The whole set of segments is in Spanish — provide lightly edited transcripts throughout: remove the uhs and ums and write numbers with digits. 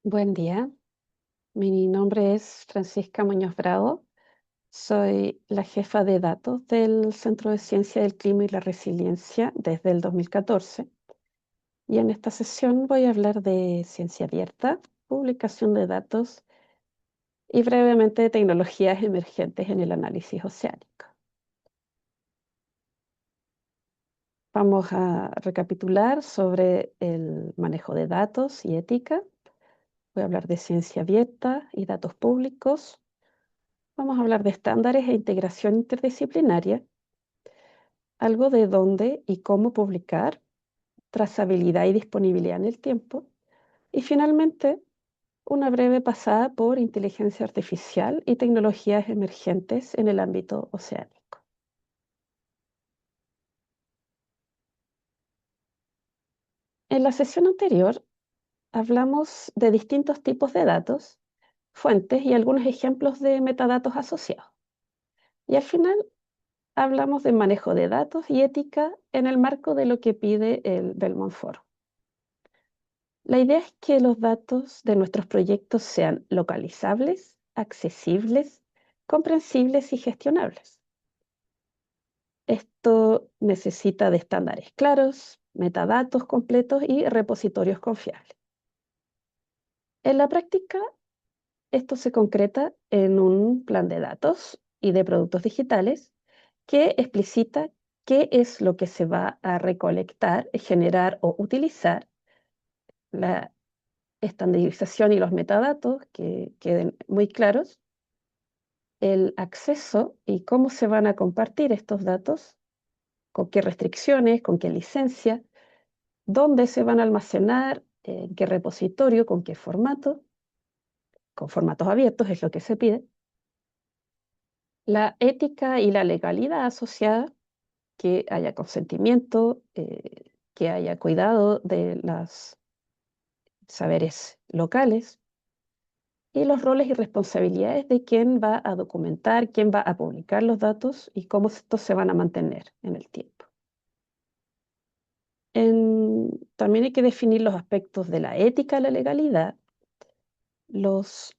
Buen día, mi nombre es Francisca Muñoz Bravo, soy la jefa de datos del Centro de Ciencia del Clima y la Resiliencia desde el 2014 y en esta sesión voy a hablar de ciencia abierta, publicación de datos y brevemente de tecnologías emergentes en el análisis oceánico. Vamos a recapitular sobre el manejo de datos y ética. Voy a hablar de ciencia abierta y datos públicos. Vamos a hablar de estándares e integración interdisciplinaria, algo de dónde y cómo publicar, trazabilidad y disponibilidad en el tiempo, y finalmente una breve pasada por inteligencia artificial y tecnologías emergentes en el ámbito oceánico. En la sesión anterior hablamos de distintos tipos de datos, fuentes y algunos ejemplos de metadatos asociados. Y al final hablamos de manejo de datos y ética en el marco de lo que pide el Belmont Forum. La idea es que los datos de nuestros proyectos sean localizables, accesibles, comprensibles y gestionables. Esto necesita de estándares claros, metadatos completos y repositorios confiables. En la práctica, esto se concreta en un plan de datos y de productos digitales que explicita qué es lo que se va a recolectar, generar o utilizar, la estandarización y los metadatos que queden muy claros, el acceso y cómo se van a compartir estos datos, con qué restricciones, con qué licencia, dónde se van a almacenar, en qué repositorio, con qué formato, con formatos abiertos es lo que se pide, la ética y la legalidad asociada, que haya consentimiento, que haya cuidado de los saberes locales, y los roles y responsabilidades de quién va a documentar, quién va a publicar los datos y cómo estos se van a mantener en el tiempo. También hay que definir los aspectos de la ética, la legalidad, los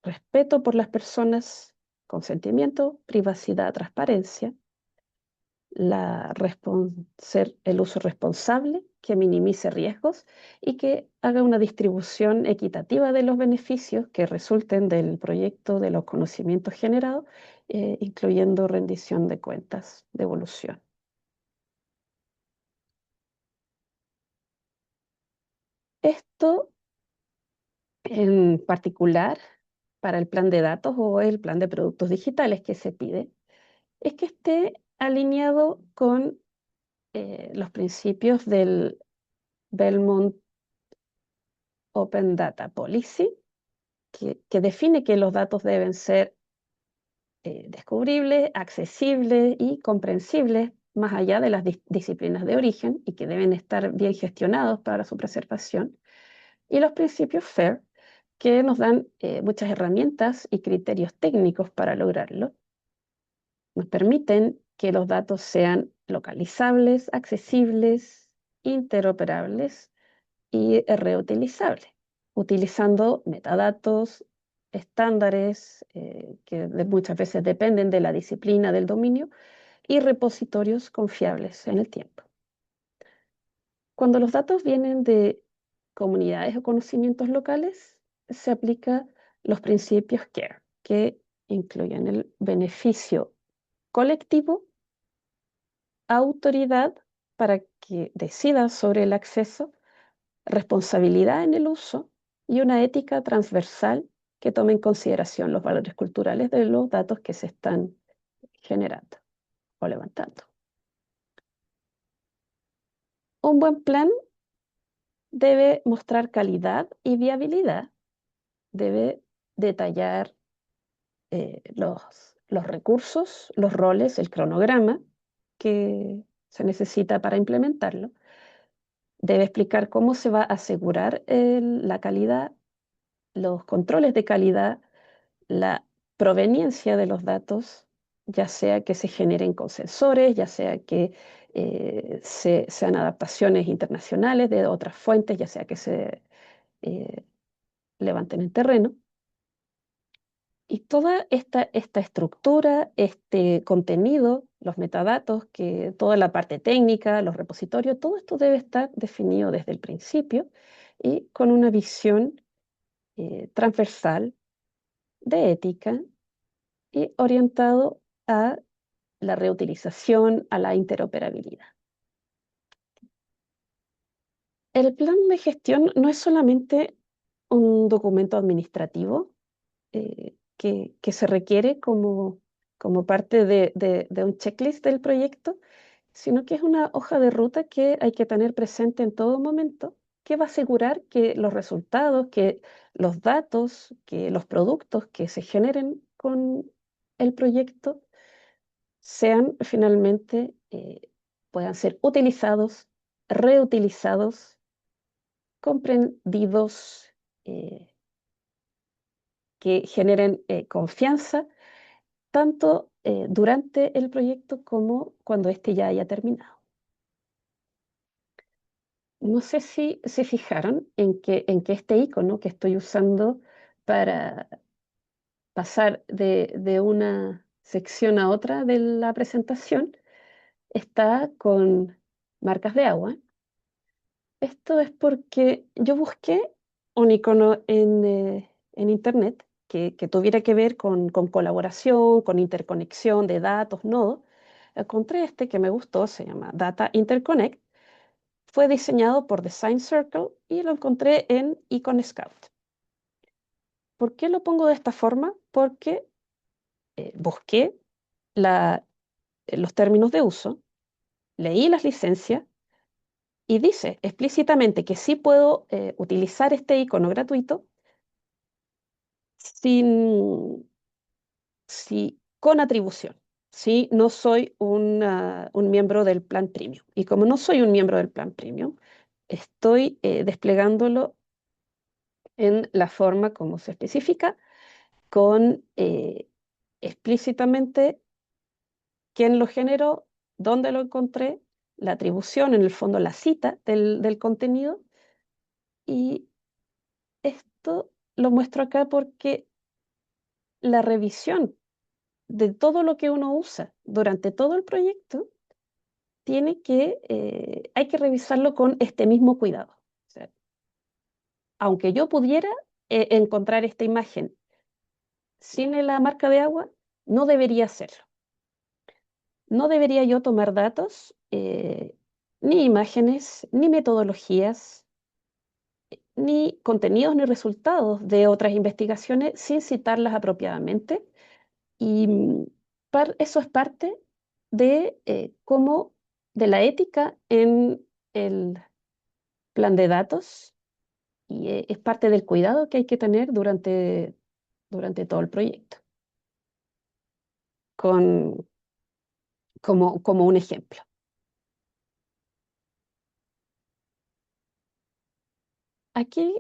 respeto por las personas, consentimiento, privacidad, transparencia, ser el uso responsable, que minimice riesgos y que haga una distribución equitativa de los beneficios que resulten del proyecto, de los conocimientos generados, incluyendo rendición de cuentas, devolución. Esto en particular para el plan de datos o el plan de productos digitales que se pide, es que esté alineado con los principios del Belmont Open Data Policy, que define que los datos deben ser descubribles, accesibles y comprensibles más allá de las disciplinas de origen y que deben estar bien gestionados para su preservación. Y los principios FAIR, que nos dan muchas herramientas y criterios técnicos para lograrlo. Nos permiten que los datos sean localizables, accesibles, interoperables y reutilizables, utilizando metadatos, estándares que muchas veces dependen de la disciplina del dominio y repositorios confiables en el tiempo. Cuando los datos vienen de comunidades o conocimientos locales, se aplica los principios CARE, que incluyen el beneficio colectivo, autoridad para que decida sobre el acceso, responsabilidad en el uso y una ética transversal que tome en consideración los valores culturales de los datos que se están generando o levantando. Un buen plan debe mostrar calidad y viabilidad, debe detallar los recursos, los roles, el cronograma que se necesita para implementarlo. Debe explicar cómo se va a asegurar la calidad, los controles de calidad, la proveniencia de los datos, ya sea que se generen con sensores, ya sea que sean adaptaciones internacionales de otras fuentes, ya sea que se levanten en terreno. Y toda esta estructura, este contenido, los metadatos, toda la parte técnica, los repositorios, todo esto debe estar definido desde el principio y con una visión transversal de ética y orientado a la reutilización, a la interoperabilidad. El plan de gestión no es solamente un documento administrativo que se requiere como parte de un checklist del proyecto, sino que es una hoja de ruta que hay que tener presente en todo momento, que va a asegurar que los resultados, que los datos, que los productos que se generen con el proyecto sean finalmente, puedan ser utilizados, reutilizados, comprendidos, eh, que generen confianza tanto durante el proyecto como cuando éste ya haya terminado. No sé si se fijaron en que este icono que estoy usando para pasar de una sección a otra de la presentación está con marcas de agua. Esto es porque yo busqué un icono en Internet que tuviera que ver con colaboración, con interconexión de datos, nodos. Encontré este que me gustó, se llama Data Interconnect. Fue diseñado por Design Circle y lo encontré en Icon Scout. ¿Por qué lo pongo de esta forma? Porque busqué los términos de uso, leí las licencias y dice explícitamente que sí puedo utilizar este icono gratuito sin, con atribución. Si no soy un miembro del plan premium. Y como no soy un miembro del plan premium, estoy desplegándolo en la forma como se especifica, con explícitamente quién lo generó, dónde lo encontré, la atribución, en el fondo la cita del contenido. Y esto lo muestro acá porque la revisión de todo lo que uno usa durante todo el proyecto hay que revisarlo con este mismo cuidado. O sea, aunque yo pudiera encontrar esta imagen sin la marca de agua, no debería hacerlo. No debería yo tomar datos, ni imágenes, ni metodologías, ni contenidos, ni resultados de otras investigaciones sin citarlas apropiadamente. Y eso es parte de la ética en el plan de datos y es parte del cuidado que hay que tener durante todo el proyecto, con, como un ejemplo. Aquí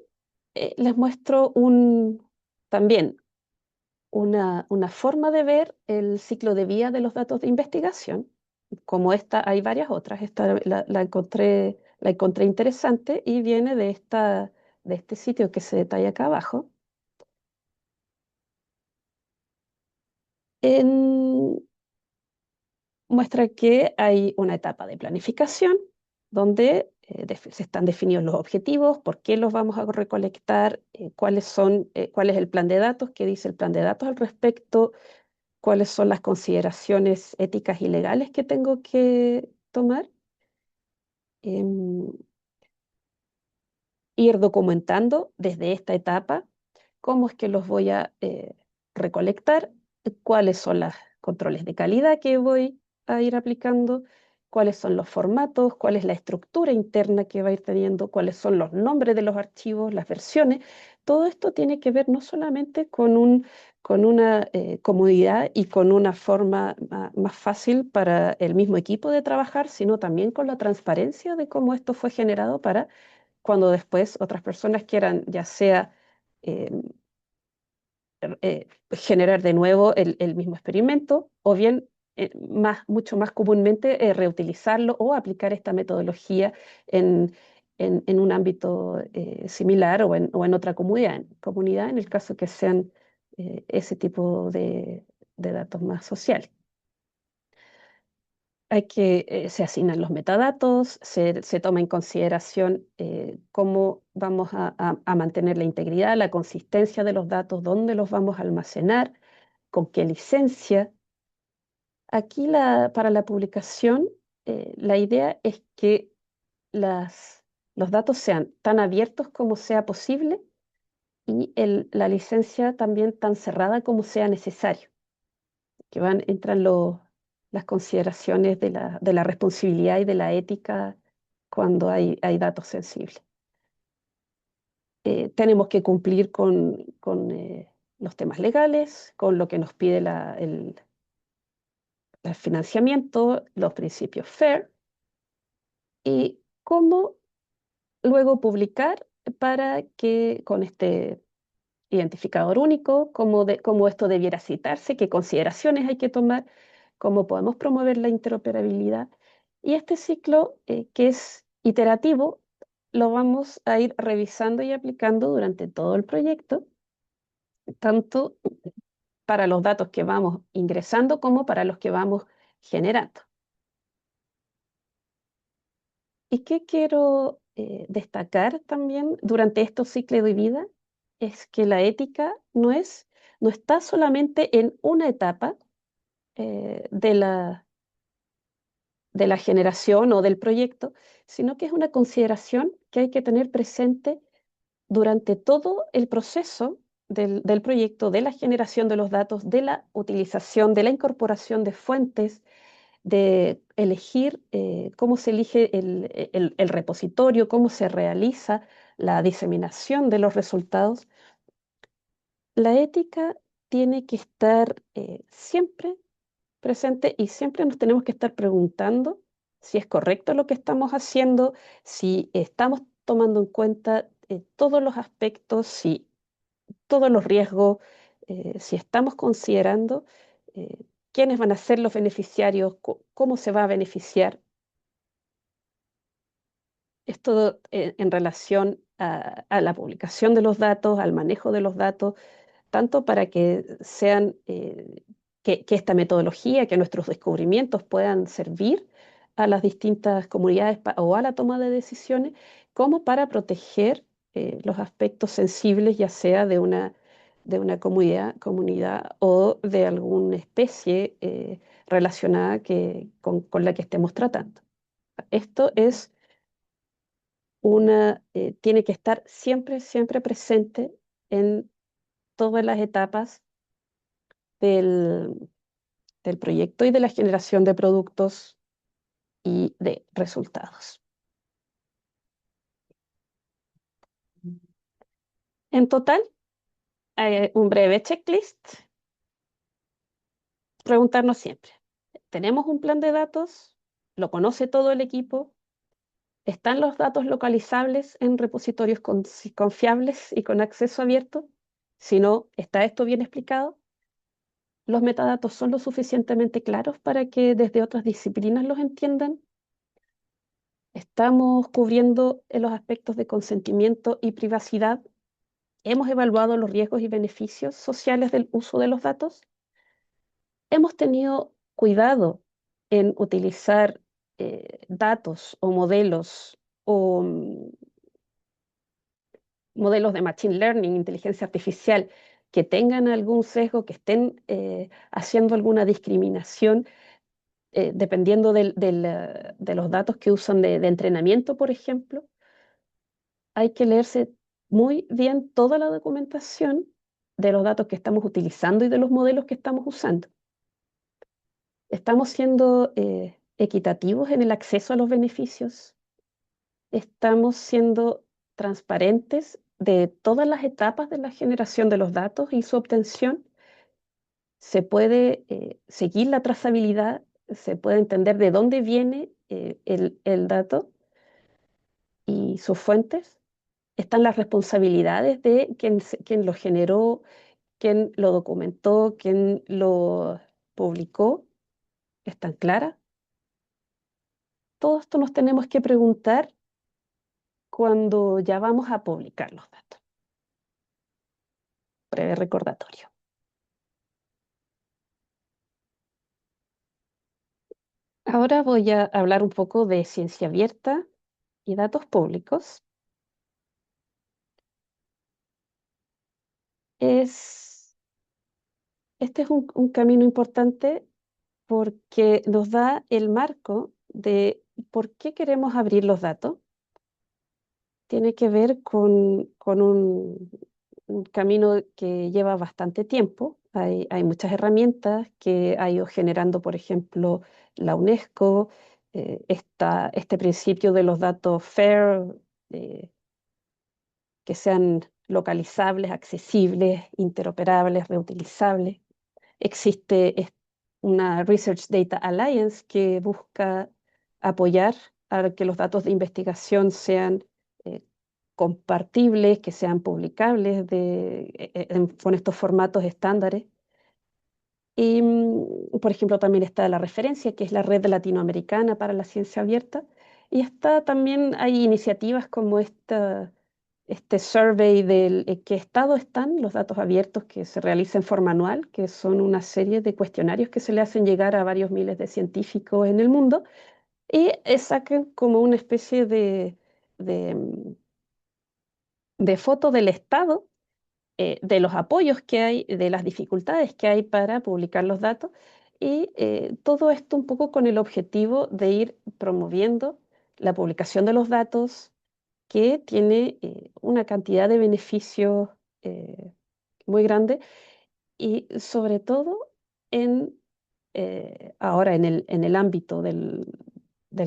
les muestro también una forma de ver el ciclo de vida de los datos de investigación. Como esta, hay varias otras. Esta la encontré interesante y viene de este sitio que se detalla acá abajo. En- Muestra que hay una etapa de planificación donde se están definidos los objetivos, por qué los vamos a recolectar, cuál es el plan de datos, qué dice el plan de datos al respecto, cuáles son las consideraciones éticas y legales que tengo que tomar, em, ir documentando desde esta etapa cómo es que los voy a recolectar, cuáles son los controles de calidad que voy a ir aplicando, cuáles son los formatos, cuál es la estructura interna que va a ir teniendo, cuáles son los nombres de los archivos, las versiones. Todo esto tiene que ver no solamente con una comodidad y con una forma más fácil para el mismo equipo de trabajar, sino también con la transparencia de cómo esto fue generado para cuando después otras personas quieran, ya sea eh, generar de nuevo el mismo experimento o bien mucho más comúnmente reutilizarlo o aplicar esta metodología en, en un ámbito similar o en otra comunidad, en el caso que sean ese tipo de datos más sociales. Se asignan los metadatos, se toma en consideración cómo vamos a mantener la integridad, la consistencia de los datos, dónde los vamos a almacenar, con qué licencia. Aquí para la publicación, la idea es que los datos sean tan abiertos como sea posible y la licencia también tan cerrada como sea necesario, que entran las consideraciones de la responsabilidad y de la ética cuando hay datos sensibles. Tenemos que cumplir con los temas legales, con lo que nos pide el financiamiento, los principios FAIR y cómo luego publicar para que con este identificador único, cómo esto debiera citarse, qué consideraciones hay que tomar, cómo podemos promover la interoperabilidad. Y este ciclo, que es iterativo, lo vamos a ir revisando y aplicando durante todo el proyecto, tanto para los datos que vamos ingresando como para los que vamos generando. ¿Y qué quiero destacar también durante estos ciclos de vida? Es que la ética no está solamente en una etapa de la generación o del proyecto, sino que es una consideración que hay que tener presente durante todo el proceso del proyecto, de la generación de los datos, de la utilización, de la incorporación de fuentes, de elegir cómo se elige el repositorio, cómo se realiza la diseminación de los resultados. La ética tiene que estar siempre presente y siempre nos tenemos que estar preguntando si es correcto lo que estamos haciendo, si estamos tomando en cuenta todos los aspectos, si todos los riesgos, si estamos considerando quiénes van a ser los beneficiarios, cómo se va a beneficiar. Esto en relación a la publicación de los datos, al manejo de los datos, tanto para que sean, que esta metodología, que nuestros descubrimientos puedan servir a las distintas comunidades o a la toma de decisiones, como para proteger los aspectos sensibles, ya sea de una comunidad o de alguna especie relacionada con la que estemos tratando. Esto es tiene que estar siempre, siempre presente en todas las etapas del, del proyecto y de la generación de productos y de resultados. En total, un breve checklist, preguntarnos siempre, ¿tenemos un plan de datos? ¿Lo conoce todo el equipo? ¿Están los datos localizables en repositorios confiables y con acceso abierto? Si no, ¿está esto bien explicado? ¿Los metadatos son lo suficientemente claros para que desde otras disciplinas los entiendan? ¿Estamos cubriendo los aspectos de consentimiento y privacidad? ¿Hemos evaluado los riesgos y beneficios sociales del uso de los datos? ¿Hemos tenido cuidado en utilizar datos o modelos de machine learning, inteligencia artificial, que tengan algún sesgo, que estén haciendo alguna discriminación dependiendo de los datos que usan de entrenamiento, por ejemplo? Hay que leerse muy bien toda la documentación de los datos que estamos utilizando y de los modelos que estamos usando. ¿Estamos siendo equitativos en el acceso a los beneficios? ¿Estamos siendo transparentes de todas las etapas de la generación de los datos y su obtención? ¿Se puede seguir la trazabilidad? ¿Se puede entender de dónde viene el dato y sus fuentes? ¿Están las responsabilidades de quien lo generó, quien lo documentó, quien lo publicó? ¿Están claras? Todo esto nos tenemos que preguntar cuando ya vamos a publicar los datos. Breve recordatorio. Ahora voy a hablar un poco de ciencia abierta y datos públicos. Es, este es un camino importante porque nos da el marco de por qué queremos abrir los datos. Tiene que ver con un camino que lleva bastante tiempo. Hay muchas herramientas que ha ido generando, por ejemplo, la UNESCO, este principio de los datos FAIR, eh, que sean localizables, accesibles, interoperables, reutilizables. Existe una Research Data Alliance que busca apoyar a que los datos de investigación sean eh, compartibles, que sean publicables con estos formatos estándares. Y, por ejemplo, también está la referencia, que es la Red Latinoamericana para la Ciencia Abierta. Y está también, hay iniciativas como este survey del qué estado están los datos abiertos que se realiza en forma anual, que son una serie de cuestionarios que se le hacen llegar a varios miles de científicos en el mundo y sacan como una especie de, mm, de foto del estado, de los apoyos que hay, de las dificultades que hay para publicar los datos y todo esto un poco con el objetivo de ir promoviendo la publicación de los datos que tiene una cantidad de beneficios eh, muy grande y sobre todo ahora en el ámbito del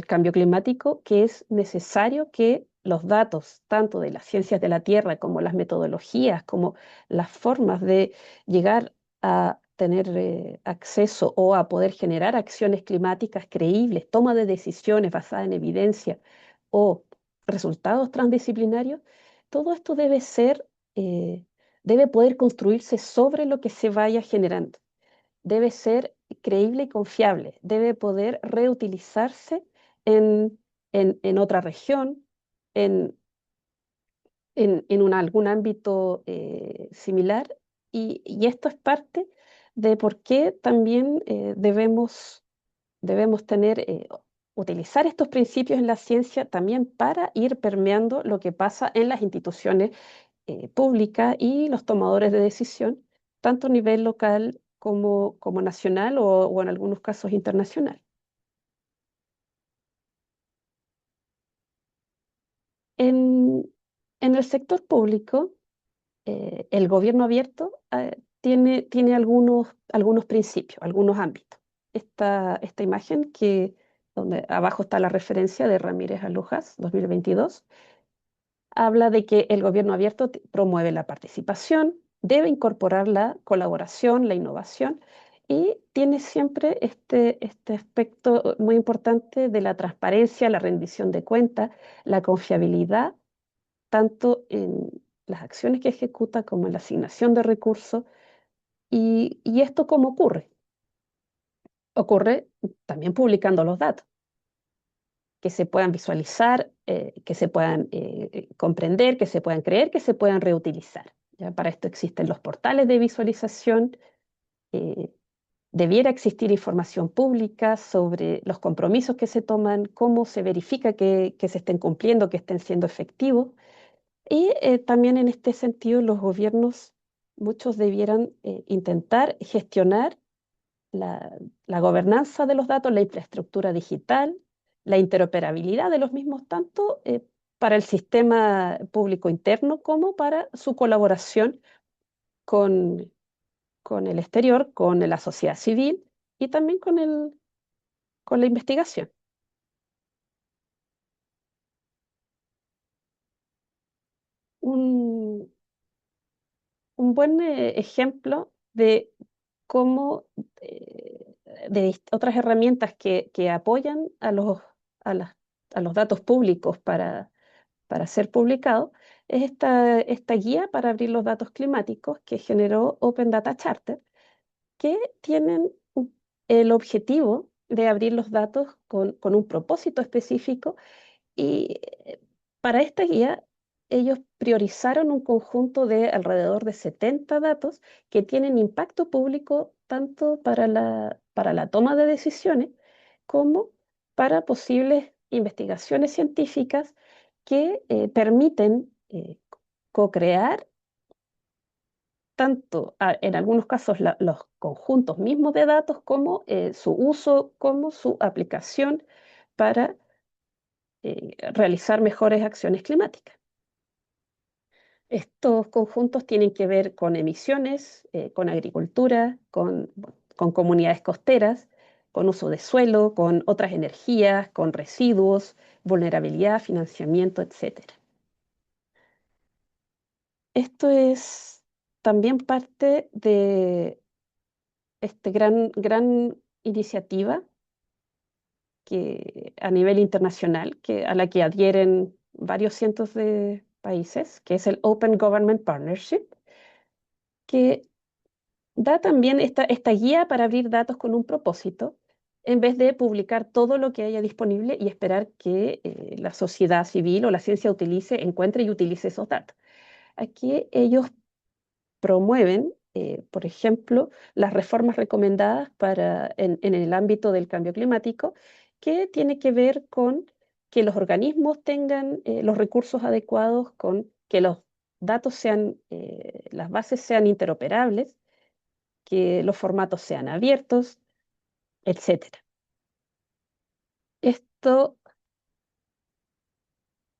cambio climático, que es necesario que los datos, tanto de las ciencias de la Tierra como las metodologías, como las formas de llegar a tener acceso o a poder generar acciones climáticas creíbles, toma de decisiones basadas en evidencia o resultados transdisciplinarios, todo esto eh, debe poder construirse sobre lo que se vaya generando. Debe ser creíble y confiable. Debe poder reutilizarse en, en otra región, en, algún ámbito similar. Y esto es parte de por qué también debemos utilizar estos principios en la ciencia también para ir permeando lo que pasa en las instituciones pública y los tomadores de decisión, tanto a nivel local como nacional o en algunos casos internacional. En, en el sector público, el gobierno abierto tiene algunos principios, algunos ámbitos. Esta imagen donde abajo está la referencia de Ramírez Alujas, 2022, habla de que el gobierno abierto promueve la participación, debe incorporar la colaboración, la innovación y tiene siempre este aspecto muy importante de la transparencia, la rendición de cuentas, la confiabilidad, tanto en las acciones que ejecuta como en la asignación de recursos. ¿Y esto cómo ocurre? Ocurre también publicando los datos, que se puedan visualizar, que se puedan comprender, que se puedan creer, que se puedan reutilizar. ¿Ya? Para esto existen los portales de visualización. eh, Debiera existir información pública sobre los compromisos que se toman, cómo se verifica que se estén cumpliendo, que estén siendo efectivos. Y también en este sentido los gobiernos, muchos debieran intentar gestionar la gobernanza de los datos, la infraestructura digital, la interoperabilidad de los mismos, tanto para el sistema público interno como para su colaboración con, con el exterior, con la sociedad civil y también con la investigación. Un, un buen ejemplo de cómo otras herramientas que apoyan a, las- a los datos públicos para ser publicados es esta guía para abrir los datos climáticos que generó Open Data Charter, que tienen el objetivo de abrir los datos con un propósito específico y Para esta guía, ellos priorizaron un conjunto de alrededor de 70 datos que tienen impacto público tanto para la toma de decisiones como para posibles investigaciones científicas que permiten co-crear tanto en algunos casos los conjuntos mismos de datos como su uso, como su aplicación para realizar mejores acciones climáticas. Estos conjuntos tienen que ver con emisiones, con agricultura, con comunidades costeras, con uso de suelo, con otras energías, con residuos, vulnerabilidad, financiamiento, etcétera. Esto es también parte de esta gran iniciativa a nivel internacional, a la que adhieren varios cientos de países, que es el Open Government Partnership, que da también esta guía para abrir datos con un propósito, en vez de publicar todo lo que haya disponible y esperar que la sociedad civil o la ciencia encuentre y utilice esos datos. Aquí ellos promueven, por ejemplo, las reformas recomendadas en el ámbito del cambio climático, que tiene que ver con que los organismos tengan los recursos adecuados, con que los datos las bases sean interoperables, que los formatos sean abiertos, etcétera. Esto,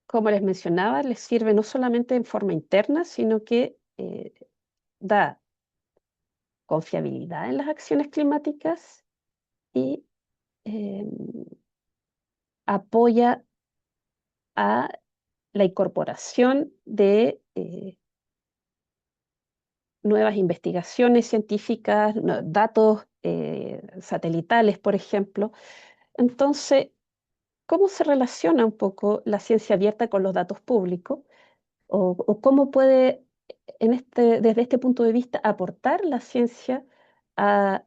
como les mencionaba, les sirve no solamente en forma interna, sino que da confiabilidad en las acciones climáticas y eh, apoya a la incorporación de nuevas investigaciones científicas, datos satelitales, por ejemplo. Entonces, ¿cómo se relaciona un poco la ciencia abierta con los datos públicos? O cómo puede, desde este punto de vista, aportar la ciencia a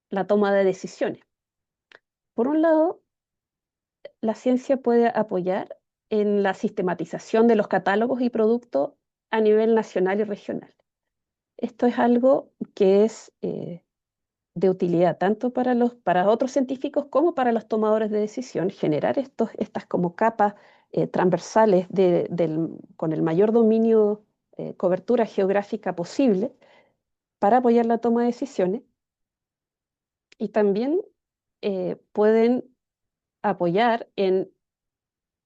la toma de decisiones? Por un lado, la ciencia puede apoyar en la sistematización de los catálogos y productos a nivel nacional y regional. Esto es algo que es de utilidad tanto para otros científicos como para los tomadores de decisión, generar estas como capas transversales con el mayor dominio, cobertura geográfica posible para apoyar la toma de decisiones y también pueden apoyar en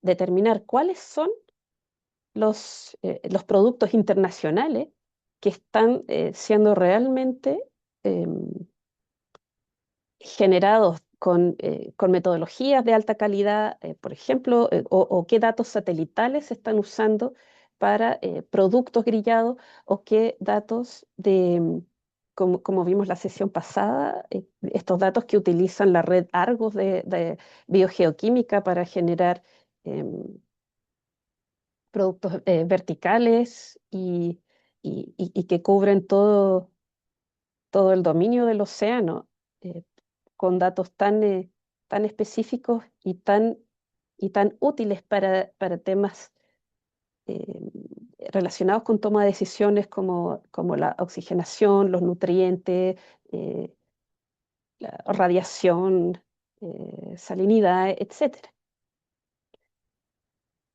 determinar cuáles son los productos internacionales que están siendo realmente em, generados con metodologías de alta calidad, por ejemplo, o qué datos satelitales se están usando para productos grillados, o qué datos como vimos la sesión pasada, estos datos que utilizan la red Argos de biogeoquímica para generar em, productos verticales y que cubren todo el dominio del océano, eh, con datos tan específicos y tan útiles para temas eh, relacionados con toma de decisiones como la oxigenación, los nutrientes, eh, la radiación, salinidad, etcétera.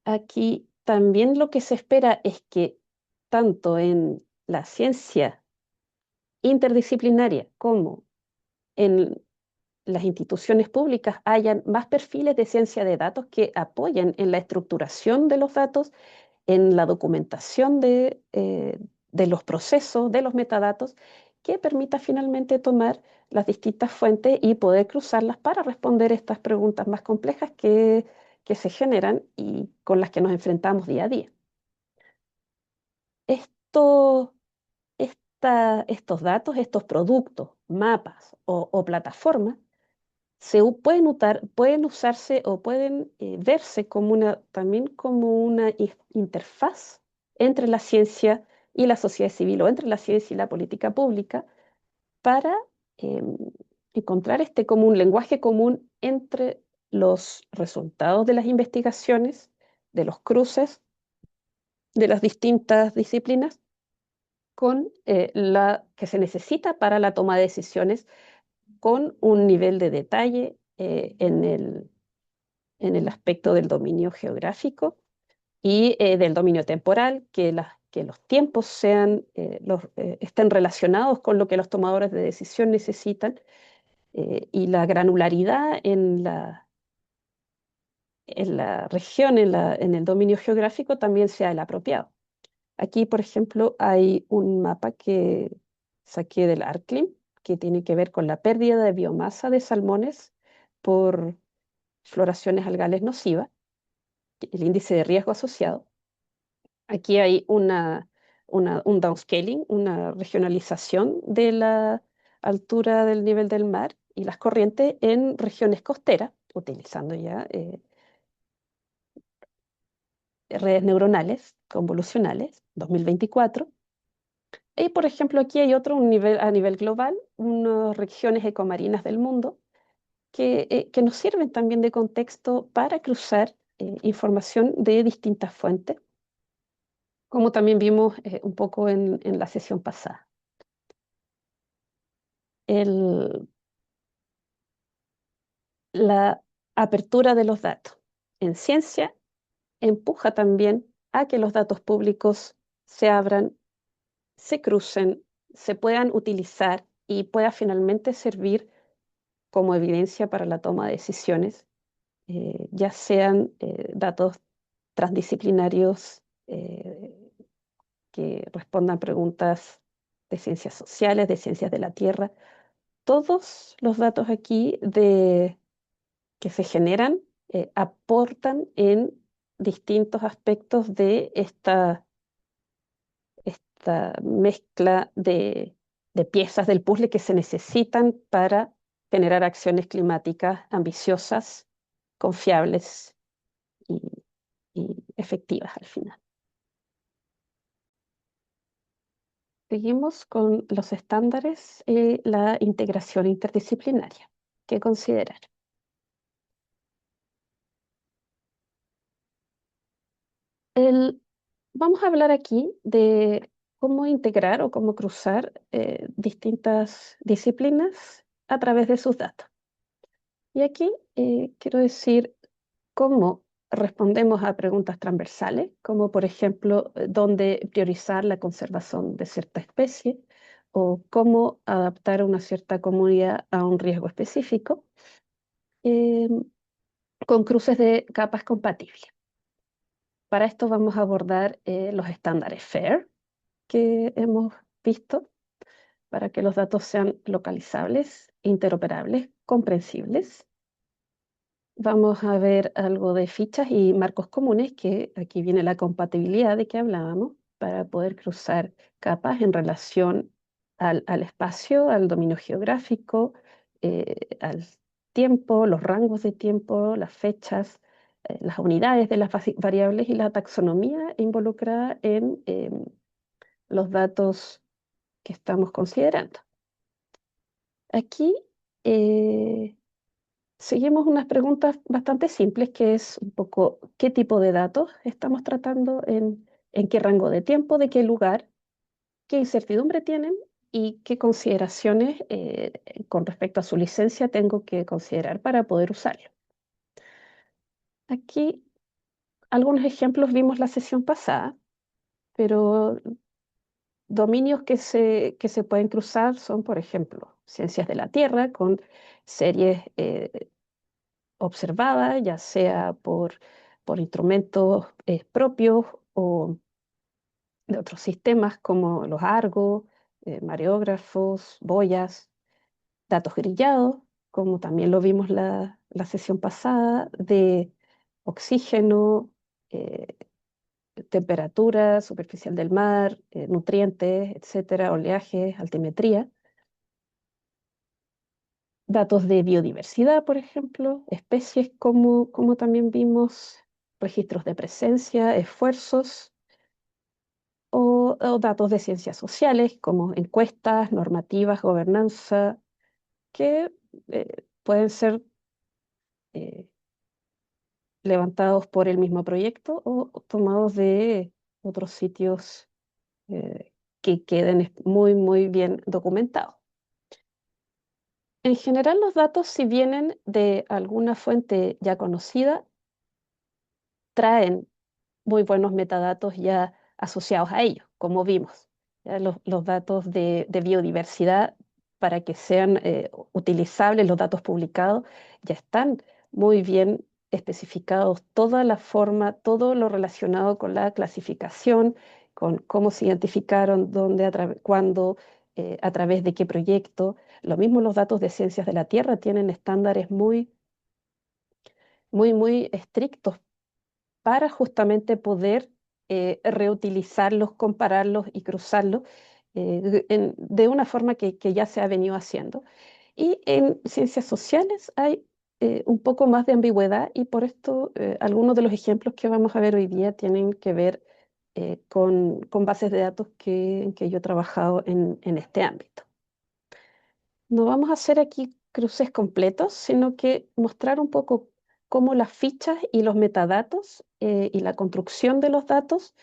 Aquí también lo que se espera es que tanto en la ciencia interdisciplinaria como en las instituciones públicas hayan más perfiles de ciencia de datos que apoyen en la estructuración de los datos, en la documentación de los procesos, de los metadatos, que permita finalmente tomar las distintas fuentes y poder cruzarlas para responder estas preguntas más complejas que se generan y con las que nos enfrentamos día a día. Esto, estos datos, estos productos, mapas o plataformas, pueden usarse o pueden verse también como una interfaz entre la ciencia y la sociedad civil, o entre la ciencia y la política pública, para em, encontrar como un lenguaje común entre los resultados de las investigaciones de los cruces de las distintas disciplinas con la que se necesita para la toma de decisiones, con un nivel de detalle en el aspecto del dominio geográfico y del dominio temporal, que los tiempos estén relacionados con lo que los tomadores de decisión necesitan, y la granularidad en la región, en el dominio geográfico, también sea el apropiado. Aquí, por ejemplo, hay un mapa que saqué del ARCLIM que tiene que ver con la pérdida de biomasa de salmones por floraciones algales nocivas, el índice de riesgo asociado. Aquí hay un downscaling, una regionalización de la altura del nivel del mar y las corrientes en regiones costeras, utilizando ya redes neuronales convolucionales 2024. Y, por ejemplo, aquí hay otro a nivel global, unas regiones ecomarinas del mundo que nos sirven también de contexto para cruzar información de distintas fuentes, como también vimos un poco en la sesión pasada. El, la apertura de los datos en ciencia empuja también a que los datos públicos se abran, se crucen, se puedan utilizar y pueda finalmente servir como evidencia para la toma de decisiones, ya sean datos transdisciplinarios que respondan preguntas de ciencias sociales, de ciencias de la Tierra. Todos los datos aquí que se generan aportan en distintos aspectos de esta mezcla de piezas del puzzle que se necesitan para generar acciones climáticas ambiciosas, confiables y, y efectivas al final. Seguimos con los estándares y la integración interdisciplinaria. ¿Qué considerar? El, Vamos a hablar aquí de cómo integrar o cómo cruzar distintas disciplinas a través de sus datos. Y aquí quiero decir cómo respondemos a preguntas transversales, como por ejemplo, dónde priorizar la conservación de cierta especie o cómo adaptar a una cierta comunidad a un riesgo específico, eh, con cruces de capas compatibles. Para esto vamos a abordar los estándares FAIR que hemos visto para que los datos sean localizables, interoperables, comprensibles. Vamos a ver algo de fichas y marcos comunes, que aquí viene la compatibilidad de que hablábamos, para poder cruzar capas en relación al espacio, al dominio geográfico, al tiempo, los rangos de tiempo, las fechas, las unidades de las variables y la taxonomía involucrada en los datos que estamos considerando. Aquí seguimos unas preguntas bastante simples, que es un poco qué tipo de datos estamos tratando, en qué rango de tiempo, de qué lugar, qué incertidumbre tienen y qué consideraciones con respecto a su licencia tengo que considerar para poder usarlo. Aquí algunos ejemplos vimos la sesión pasada, pero dominios que se pueden cruzar son, por ejemplo, ciencias de la Tierra con series observadas, ya sea por instrumentos propios o de otros sistemas como los Argo, mareógrafos, boyas, datos grillados, como también lo vimos la sesión pasada, de oxígeno, eh, temperatura superficial del mar, nutrientes, etcétera, oleaje, altimetría. Datos de biodiversidad, por ejemplo, especies como también vimos, registros de presencia, esfuerzos, o datos de ciencias sociales como encuestas, normativas, gobernanza, que pueden ser eh, levantados por el mismo proyecto o tomados de otros sitios que queden muy, muy bien documentados. En general, los datos, si vienen de alguna fuente ya conocida, traen muy buenos metadatos ya asociados a ellos, como vimos. Ya los datos de biodiversidad, para que sean utilizables, los datos publicados, ya están muy bien especificados, toda la forma, todo lo relacionado con la clasificación, con cómo se identificaron, dónde, cuándo, a través de qué proyecto. Lo mismo los datos de ciencias de la Tierra tienen estándares muy, muy, muy estrictos para justamente poder reutilizarlos, compararlos y cruzarlos de una forma que ya se ha venido haciendo. Y en ciencias sociales hay un poco más de ambigüedad y por esto algunos de los ejemplos que vamos a ver hoy día tienen que ver con bases de datos en que yo he trabajado en este ámbito. No vamos a hacer aquí cruces completos, sino que mostrar un poco cómo las fichas y los metadatos y la construcción de los datos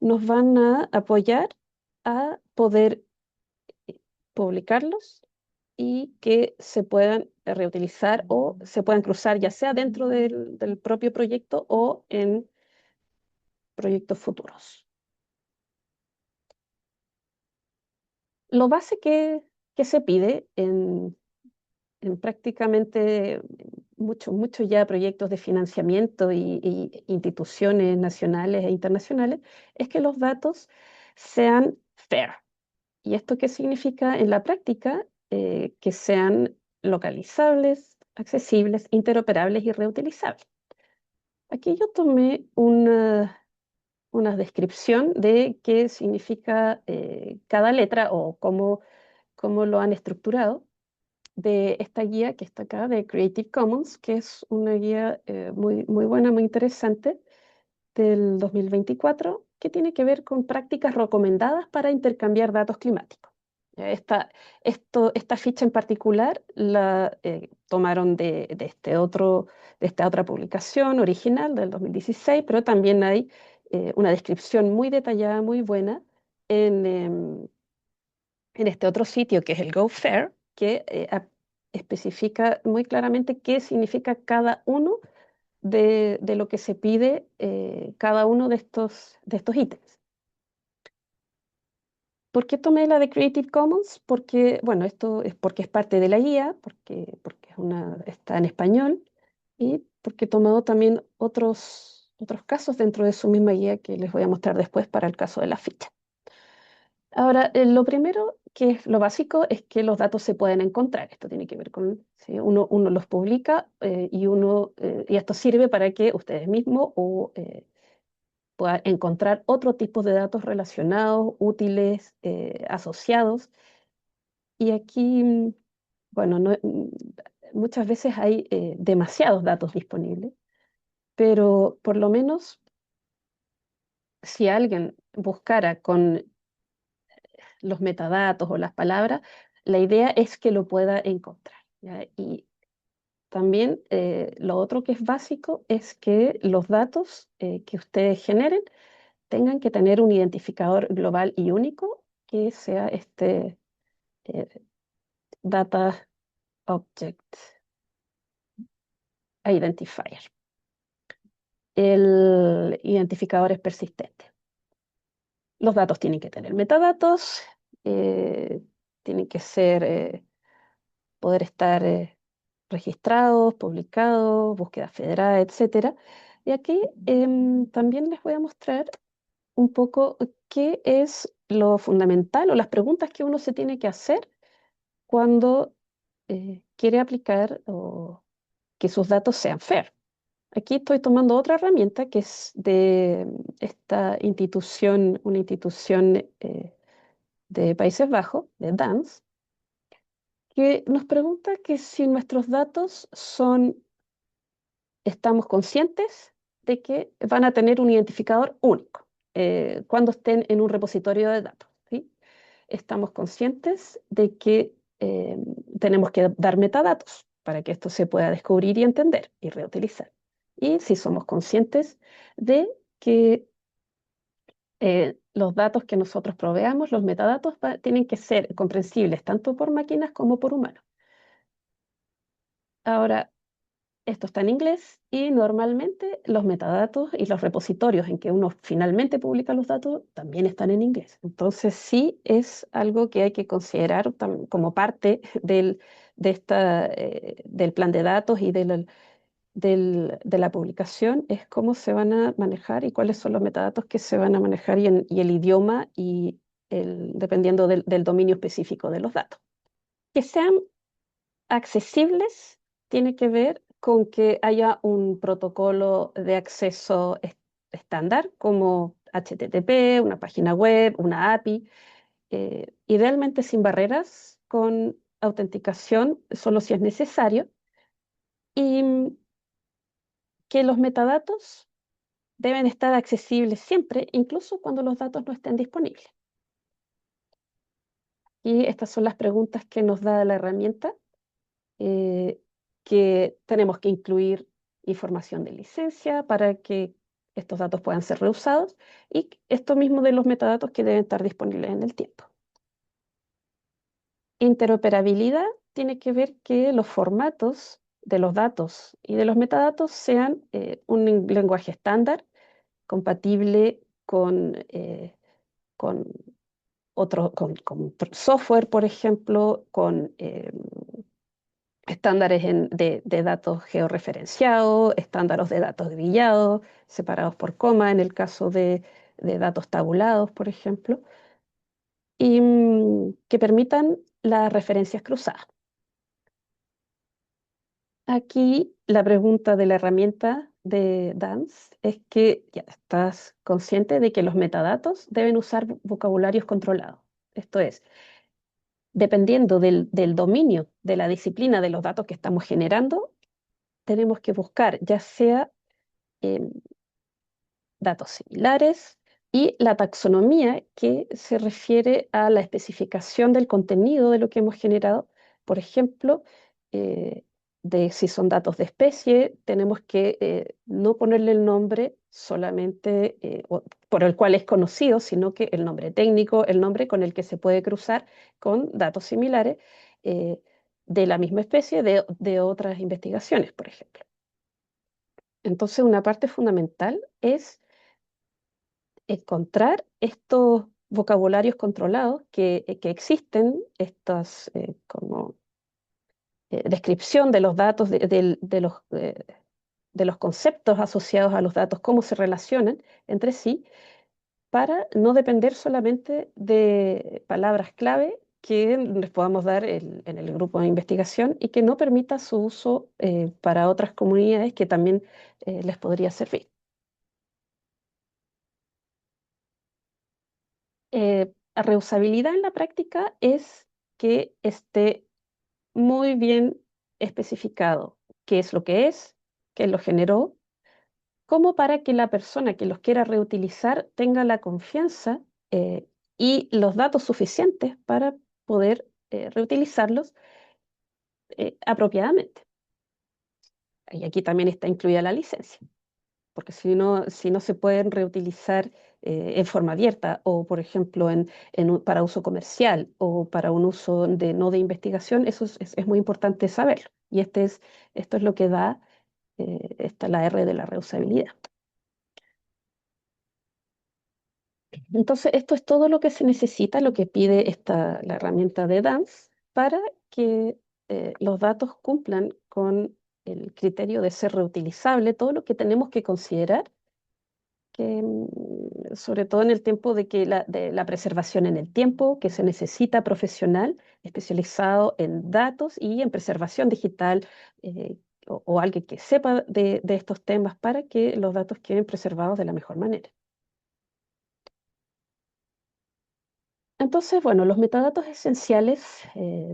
nos van a apoyar a poder publicarlos y que se puedan reutilizar o se puedan cruzar ya sea dentro del propio proyecto o en proyectos futuros. Lo base que se pide en prácticamente muchos ya proyectos de financiamiento y instituciones nacionales e internacionales, es que los datos sean fair. ¿Y esto qué significa en la práctica? Que sean localizables, accesibles, interoperables y reutilizables. Aquí yo tomé una descripción de qué significa cada letra o cómo lo han estructurado de esta guía que está acá de Creative Commons, que es una guía muy, muy buena, muy interesante del 2024, que tiene que ver con prácticas recomendadas para intercambiar datos climáticos. Esta ficha en particular la tomaron de esta otra publicación original del 2016, pero también hay una descripción muy detallada, muy buena en este otro sitio que es el GoFair, que especifica muy claramente qué significa cada uno de lo que se pide, cada uno de estos ítems. ¿Por qué tomé la de Creative Commons? Porque, bueno, esto es porque es parte de la guía, porque está en español y porque he tomado también otros casos dentro de su misma guía que les voy a mostrar después para el caso de la ficha. Ahora, lo primero, que es lo básico, es que los datos se pueden encontrar. Esto tiene que ver con, ¿sí? Uno los publica y esto sirve para que ustedes mismos puedan encontrar otro tipo de datos relacionados, útiles, asociados. Y aquí, bueno, muchas veces hay demasiados datos disponibles, pero por lo menos si alguien buscara con los metadatos o las palabras, la idea es que lo pueda encontrar, ¿ya? Y también lo otro que es básico es que los datos que ustedes generen tengan que tener un identificador global y único que sea este eh, Data Object Identifier. El identificador es persistente. Los datos tienen que tener metadatos, eh, tienen que poder estar registrados, publicados, búsqueda federal, etcétera. Y aquí también les voy a mostrar un poco qué es lo fundamental o las preguntas que uno se tiene que hacer cuando quiere aplicar o que sus datos sean fair. Aquí estoy tomando otra herramienta que es de esta institución, una institución de Países Bajos, de DANS, que nos pregunta que si nuestros datos estamos conscientes de que van a tener un identificador único cuando estén en un repositorio de datos, ¿sí? Estamos conscientes de que tenemos que dar metadatos para que esto se pueda descubrir y entender y reutilizar. y si somos conscientes de que los datos que nosotros proveamos, los metadatos, tienen que ser comprensibles tanto por máquinas como por humanos. Ahora, esto está en inglés y normalmente los metadatos y los repositorios en que uno finalmente publica los datos también están en inglés. Entonces sí es algo que hay que considerar como parte del plan de datos y de la publicación, es cómo se van a manejar y cuáles son los metadatos que se van a manejar y el idioma y dependiendo del dominio específico de los datos. Que sean accesibles tiene que ver con que haya un protocolo de acceso estándar como HTTP, una página web, una API, idealmente sin barreras, con autenticación solo si es necesario, y que los metadatos deben estar accesibles siempre, incluso cuando los datos no estén disponibles. Y estas son las preguntas que nos da la herramienta, eh, que tenemos que incluir información de licencia para que estos datos puedan ser reusados y esto mismo de los metadatos que deben estar disponibles en el tiempo. Interoperabilidad tiene que ver que los formatos de los datos y de los metadatos sean un lenguaje estándar compatible con con software, por ejemplo, con estándares de datos georreferenciados, estándares de datos grillados, separados por coma en el caso de datos tabulados, por ejemplo, y que permitan las referencias cruzadas. Aquí la pregunta de la herramienta de DANS es que ya estás consciente de que los metadatos deben usar vocabularios controlados. Esto es, dependiendo del dominio de la disciplina de los datos que estamos generando, tenemos que buscar ya sea em, datos similares y la taxonomía que se refiere a la especificación del contenido de lo que hemos generado. Por ejemplo, eh, de si son datos de especie, tenemos que no ponerle el nombre solamente por el cual es conocido, sino que el nombre técnico, el nombre con el que se puede cruzar con datos similares eh, de la misma especie de otras investigaciones, por ejemplo. Entonces, una parte fundamental es encontrar estos vocabularios controlados que existen, estas como descripción de los datos, de los conceptos asociados a los datos, cómo se relacionan entre sí, para no depender solamente de palabras clave que les podamos dar en el grupo de investigación y que no permita su uso para otras comunidades que también les podría servir. Reusabilidad en la práctica es que esté muy bien especificado qué lo generó, como para que la persona que los quiera reutilizar tenga la confianza y los datos suficientes para poder reutilizarlos apropiadamente. Y aquí también está incluida la licencia, porque si no se pueden reutilizar en forma abierta o, por ejemplo, para uso comercial o para un uso no de investigación, eso es muy importante saberlo. Y esto es lo que da la R de la reusabilidad. Entonces, esto es todo lo que se necesita, lo que pide la herramienta de DANS para que los datos cumplan con el criterio de ser reutilizable, todo lo que tenemos que considerar que, sobre todo en el tiempo de la preservación en el tiempo, que se necesita profesional especializado en datos y en preservación digital, o alguien que sepa de estos temas para que los datos queden preservados de la mejor manera. Entonces, bueno, los metadatos esenciales,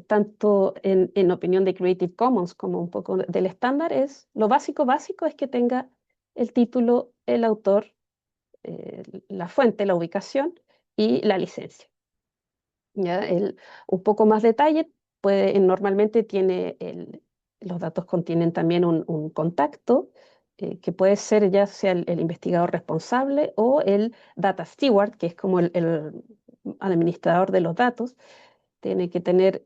tanto en opinión de Creative Commons como un poco del estándar, lo básico básico es que tenga el título, el autor, la fuente, la ubicación y la licencia. ¿Ya? Un poco más detalle, normalmente los datos contienen también un contacto, que puede ser ya sea el investigador responsable o el data steward, que es como el administrador de los datos. Tiene que tener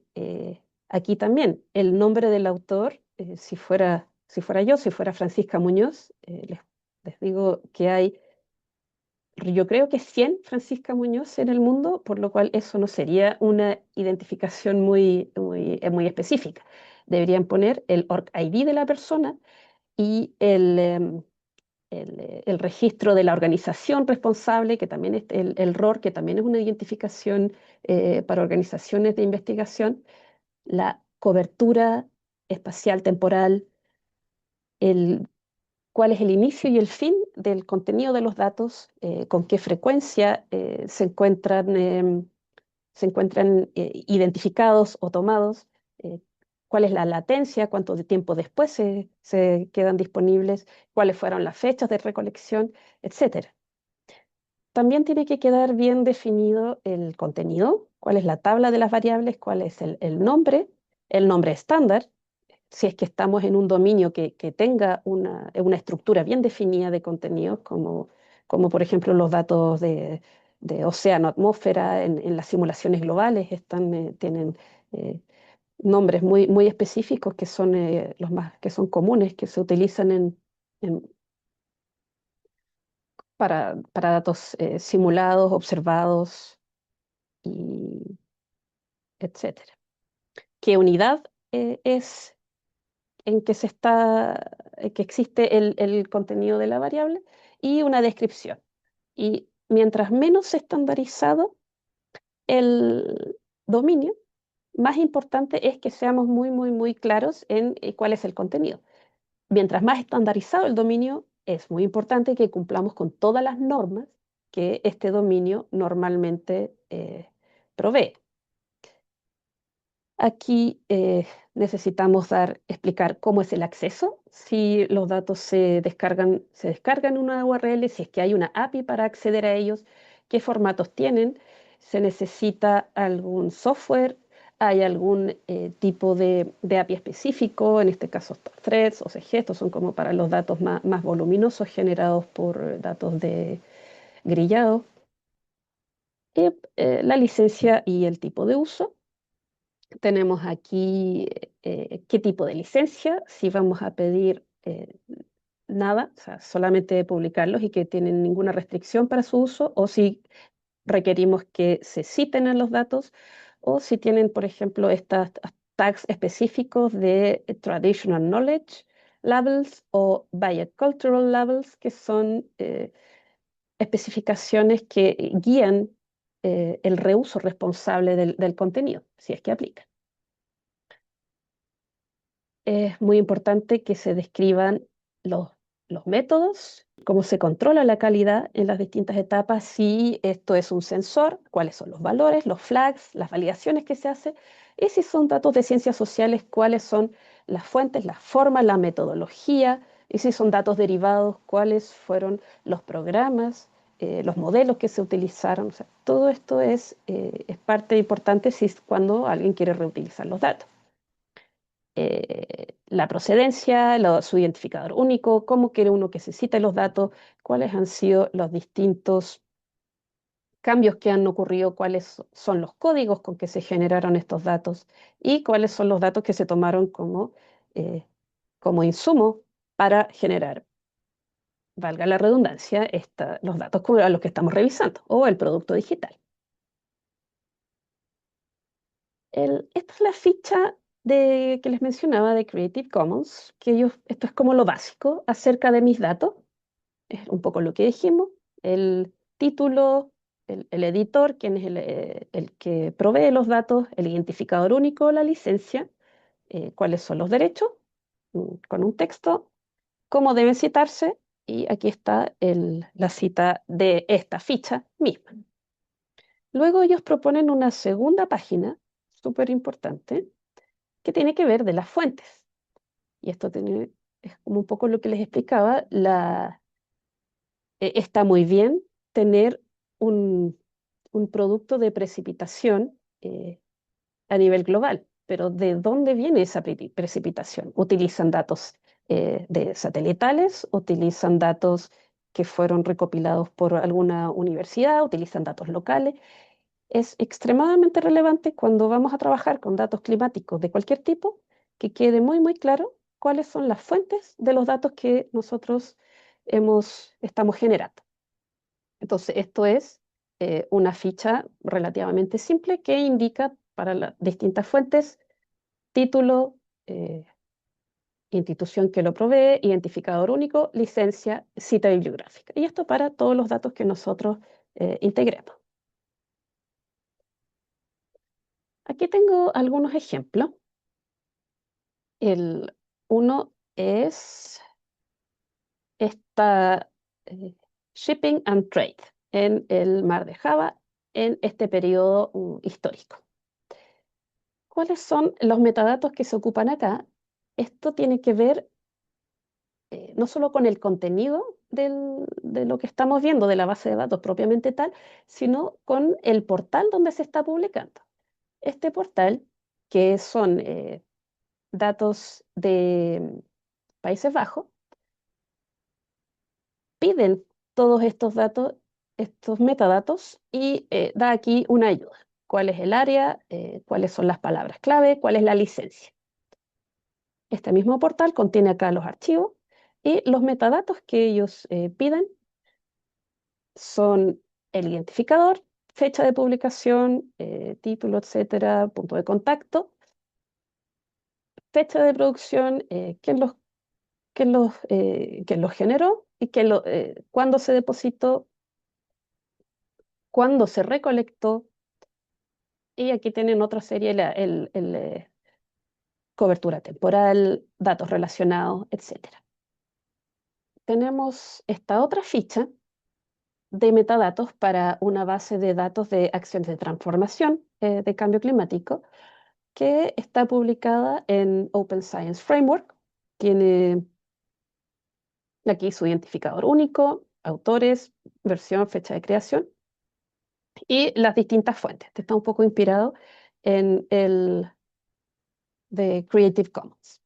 aquí también el nombre del autor. Si fuera yo, si fuera Francisca Muñoz, les digo que hay, yo creo que 100 Francisca Muñoz en el mundo, por lo cual eso no sería una identificación muy específica. Deberían poner el org ID de la persona y el registro de la organización responsable, que también es el ROR, que también es una identificación para organizaciones de investigación, la cobertura espacial temporal, el, cuál es el inicio y el fin del contenido de los datos, con qué frecuencia se encuentran identificados o tomados, cuál es la latencia, cuánto de tiempo después se quedan disponibles, cuáles fueron las fechas de recolección, etcétera. También tiene que quedar bien definido el contenido, cuál es la tabla de las variables, cuál es el nombre estándar, si es que estamos en un dominio que tenga una estructura bien definida de contenidos, como por ejemplo los datos de océano, atmósfera, en las simulaciones globales tienen eh, nombres muy específicos que son los más que son comunes, que se utilizan en- para datos simulados, observados, y etcétera. ¿Qué unidad es en que existe el contenido de la variable? Y una descripción? Y mientras menos estandarizado el dominio, más importante es que seamos muy claros en cuál es el contenido. Mientras más estandarizado el dominio, es muy importante que cumplamos con todas las normas que este dominio normalmente provee. Aquí necesitamos explicar cómo es el acceso, si los datos se descargan en una URL, si es que hay una API para acceder a ellos, qué formatos tienen, se necesita algún software, hay algún tipo de API específico, en este caso Threads o CG. Estos son como para los datos más voluminosos generados por datos de grillado, y la licencia y el tipo de uso. Tenemos aquí qué tipo de licencia, si vamos a pedir nada, o sea, solamente publicarlos y que tienen ninguna restricción para su uso, o si requerimos que se citen en los datos, o si tienen, por ejemplo, estas tags específicos de Traditional Knowledge Labels o Biocultural Labels, que son especificaciones que guían el reuso responsable del contenido, si es que aplica. Es muy importante que se describan los, los métodos, cómo se controla la calidad en las distintas etapas, si esto es un sensor, cuáles son los valores, los flags, las validaciones que se hace, y si son datos de ciencias sociales, cuáles son las fuentes, las formas, la metodología, y si son datos derivados, cuáles fueron los programas, los modelos que se utilizaron. O sea, todo esto es parte importante cuando alguien quiere reutilizar los datos. La procedencia, su identificador único, cómo quiere uno que se cite los datos, cuáles han sido los distintos cambios que han ocurrido, cuáles son los códigos con que se generaron estos datos y cuáles son los datos que se tomaron como insumo para generar, valga la redundancia, los datos a los que estamos revisando o el producto digital. Esta es la ficha que les mencionaba de Creative Commons, esto es como lo básico acerca de mis datos. Es un poco lo que dijimos: el título, el editor, quien es el que provee los datos, el identificador único, la licencia, cuáles son los derechos, con un texto, cómo deben citarse, y aquí está la cita de esta ficha misma. Luego ellos proponen una segunda página, súper importante, que tiene que ver de las fuentes. Y esto es como un poco lo que les explicaba. Está muy bien tener un, un producto de precipitación a nivel global, pero ¿de dónde viene esa precipitación? Utilizan datos de satelitales, utilizan datos que fueron recopilados por alguna universidad, utilizan datos locales. Es extremadamente relevante cuando vamos a trabajar con datos climáticos de cualquier tipo, que quede muy, muy claro cuáles son las fuentes de los datos que nosotros estamos generando. Entonces, esto es una ficha relativamente simple que indica para las distintas fuentes título, institución que lo provee, identificador único, licencia, cita bibliográfica. Y esto para todos los datos que nosotros integremos. Aquí tengo algunos ejemplos. Uno es esta shipping and trade en el mar de Java en este periodo histórico. ¿Cuáles son los metadatos que se ocupan acá? Esto tiene que ver no solo con el contenido de lo que estamos viendo de la base de datos propiamente tal, sino con el portal donde se está publicando. Este portal, que son datos de Países Bajos, piden todos estos datos, estos metadatos, y da aquí una ayuda. ¿Cuál es el área? ¿Cuáles son las palabras clave? ¿Cuál es la licencia? Este mismo portal contiene acá los archivos y los metadatos que ellos piden son el identificador, fecha de publicación, título, etcétera, punto de contacto, fecha de producción, quién los generó y cuándo se depositó, cuándo se recolectó, y aquí tienen otra serie, cobertura temporal, datos relacionados, etcétera. Tenemos esta otra ficha de metadatos para una base de datos de acciones de transformación de cambio climático que está publicada en Open Science Framework. Tiene aquí su identificador único, autores, versión, fecha de creación y las distintas fuentes. Este está un poco inspirado en el de Creative Commons.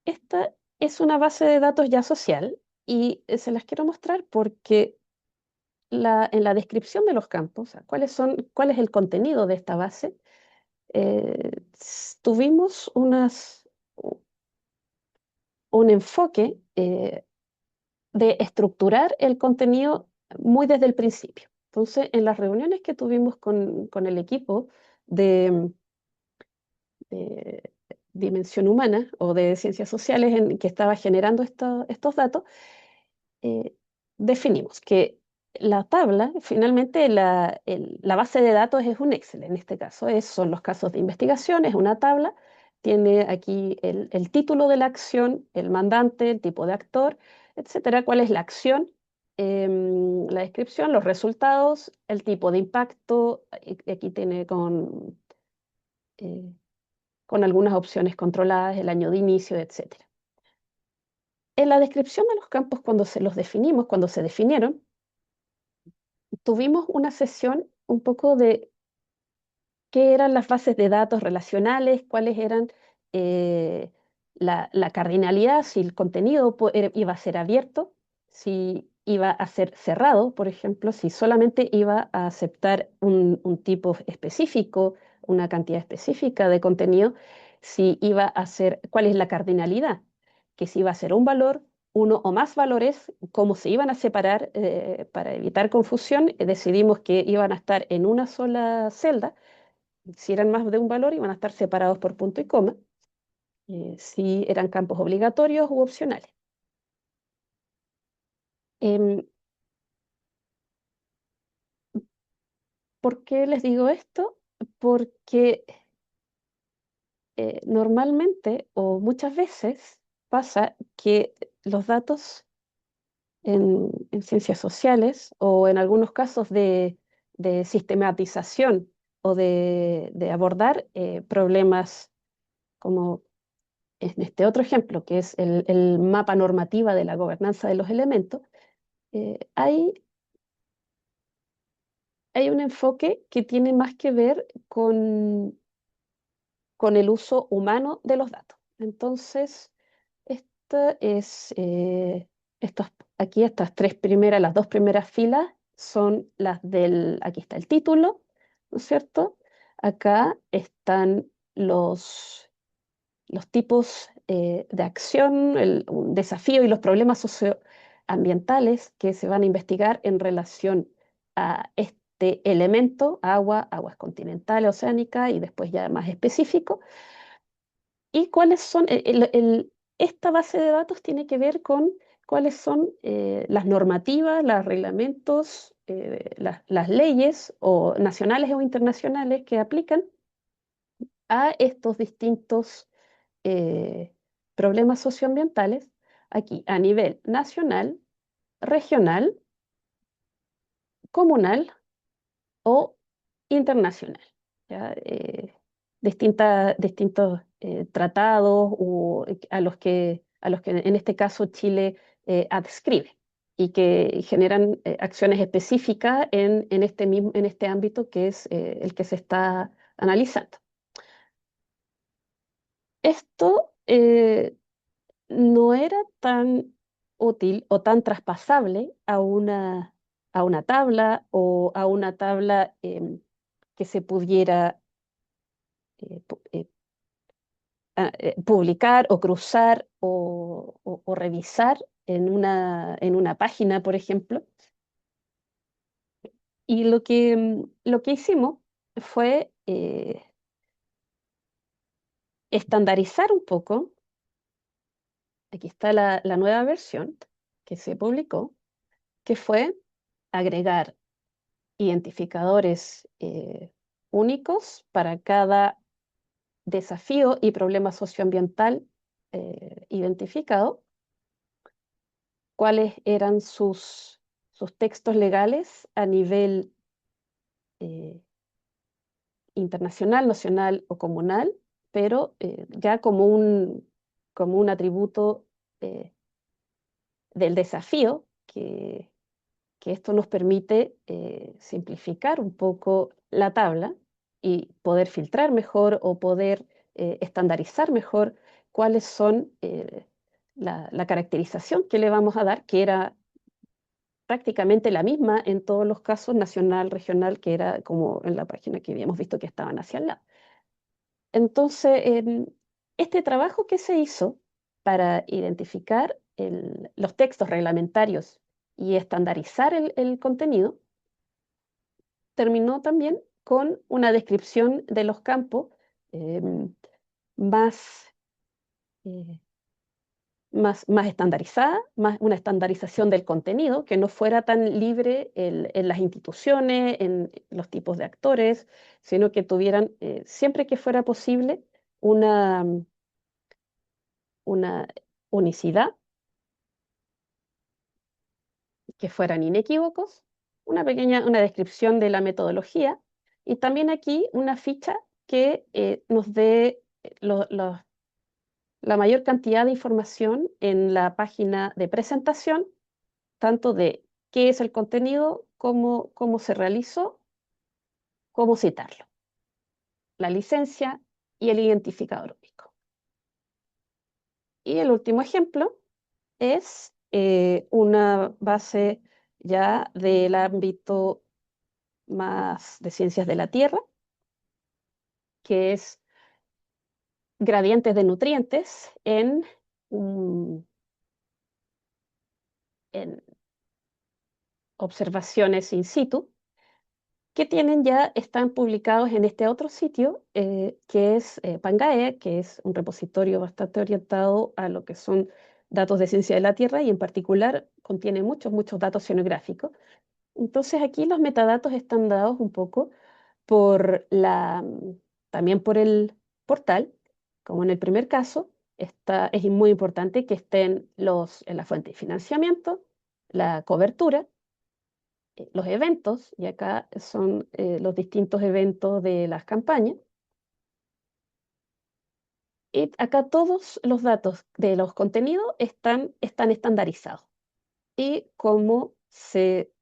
Esta es una base de datos ya social y se las quiero mostrar porque en la descripción de los campos, o sea, cuál es el contenido de esta base, tuvimos un enfoque de estructurar el contenido muy desde el principio. Entonces, en las reuniones que tuvimos con el equipo de, de dimensión humana o de ciencias sociales que estaba generando estos datos, eh, definimos que la tabla, finalmente la base de datos es un Excel, en este caso son los casos de investigación, es una tabla, tiene aquí el título de la acción, el mandante, el tipo de actor, etcétera, cuál es la acción, la descripción, los resultados, el tipo de impacto, y aquí tiene eh, con algunas opciones controladas, el año de inicio, etcétera. En la descripción de los campos, cuando se los definimos, cuando se definieron, tuvimos una sesión un poco de qué eran las bases de datos relacionales, cuáles eran eh, la cardinalidad, si el contenido iba a ser abierto, si iba a ser cerrado, por ejemplo, si solamente iba a aceptar un tipo específico, una cantidad específica de contenido, si iba a ser, cuál es la cardinalidad, que si iba a ser un valor, uno o más valores, cómo se iban a separar para evitar confusión, decidimos que iban a estar en una sola celda. Si eran más de un valor, iban a estar separados por punto y coma. Si eran campos obligatorios u opcionales. Em, ¿Por qué les digo esto? Porque normalmente o muchas veces pasa que los datos en ciencias sociales o en algunos casos de sistematización o de abordar problemas como en este otro ejemplo, que es el mapa normativa de la gobernanza de los elementos, hay un enfoque que tiene más que ver con el uso humano de los datos. Entonces, esta es, aquí las dos primeras filas son las aquí está el título, ¿no es cierto? Acá están los tipos de acción, un desafío y los problemas socioambientales que se van a investigar en relación a este elemento, aguas continentales, oceánicas y después ya más específico. ¿Y cuáles son? Esta base de datos tiene que ver con cuáles son las normativas, los reglamentos, las leyes o nacionales o internacionales que aplican a estos distintos eh, problemas socioambientales aquí a nivel nacional, regional, comunal o internacional. ¿Ya? Distintos tratados a los que en este caso Chile adscribe y que generan acciones específicas en este ámbito que es el que se está analizando. Esto no era tan útil o tan traspasable a una tabla o a una tabla que se pudiera eh, pu- eh, publicar o cruzar o revisar en una página, por ejemplo. Y lo que hicimos fue estandarizar un poco. Aquí está la nueva versión que se publicó, que fue agregar identificadores únicos para cada desafío y problema socioambiental identificado, cuáles eran sus textos legales a nivel eh, internacional, nacional o comunal, pero ya como un atributo eh, del desafío que esto nos permite simplificar un poco la tabla y poder filtrar mejor o poder estandarizar mejor cuáles son la caracterización que le vamos a dar, que era prácticamente la misma en todos los casos, nacional, regional, que era como en la página que habíamos visto que estaban hacia el lado. Entonces, este trabajo que se hizo para identificar los textos reglamentarios y estandarizar el contenido, terminó también con una descripción de los campos em, más, eh, más estandarizada, más una estandarización del contenido, que no fuera tan libre en las instituciones, en los tipos de actores, sino que tuvieran, siempre que fuera posible, una, una unicidad, que fueran inequívocos, una descripción de la metodología y también aquí una ficha que nos dé la mayor cantidad de información en la página de presentación, tanto de qué es el contenido, cómo se realizó, cómo citarlo, la licencia y el identificador único. Y el último ejemplo es una base ya del ámbito más de ciencias de la Tierra, que es gradientes de nutrientes en observaciones in situ, que están publicados en este otro sitio, que es Pangaea, que es un repositorio bastante orientado a lo que son datos de ciencia de la Tierra y en particular contiene muchos datos oceanográficos. Entonces aquí los metadatos están dados un poco por también por el portal, como en el primer caso, es muy importante que estén en la fuente de financiamiento, la cobertura, los eventos, y acá son los distintos eventos de las campañas, y acá todos los datos de los contenidos están estandarizados. Y como se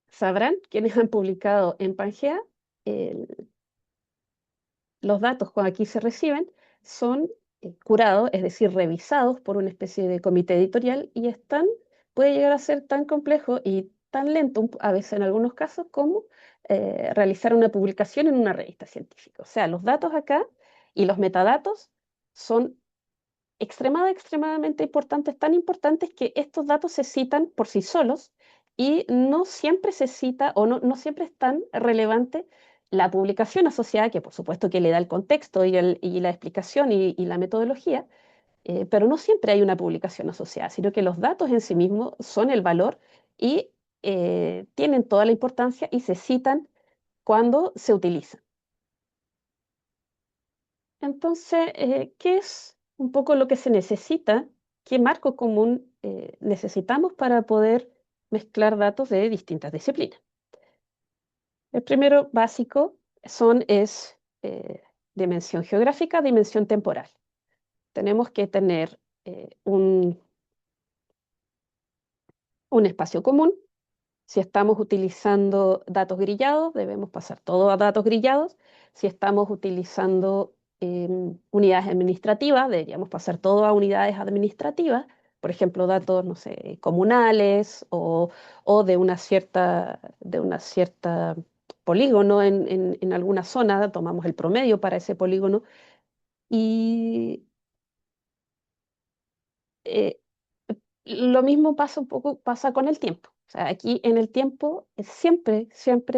sabrán quienes han publicado en Pangea, el- los datos que aquí se reciben son curados, es decir, revisados por una especie de comité editorial y puede llegar a ser tan complejo y tan lento, a veces en algunos casos, como realizar una publicación en una revista científica. O sea, los datos acá y los metadatos son extremadamente importantes, tan importantes que estos datos se citan por sí solos y no siempre se cita o no siempre es tan relevante la publicación asociada, que por supuesto que le da el contexto y la explicación y la metodología, pero no siempre hay una publicación asociada, sino que los datos en sí mismos son el valor y tienen toda la importancia y se citan cuando se utilizan. Entonces, ¿qué es un poco lo que se necesita? ¿Qué marco común necesitamos para poder mezclar datos de distintas disciplinas? El primero básico es dimensión geográfica, dimensión temporal. Tenemos que tener un espacio común. Si estamos utilizando datos grillados, debemos pasar todo a datos grillados. Si estamos utilizando unidades administrativas, deberíamos pasar todo a unidades administrativas. Por ejemplo, datos, no sé, comunales o de una cierta polígono en alguna zona, tomamos el promedio para ese polígono. Y eh, lo mismo pasa con el tiempo. O sea, aquí en el tiempo siempre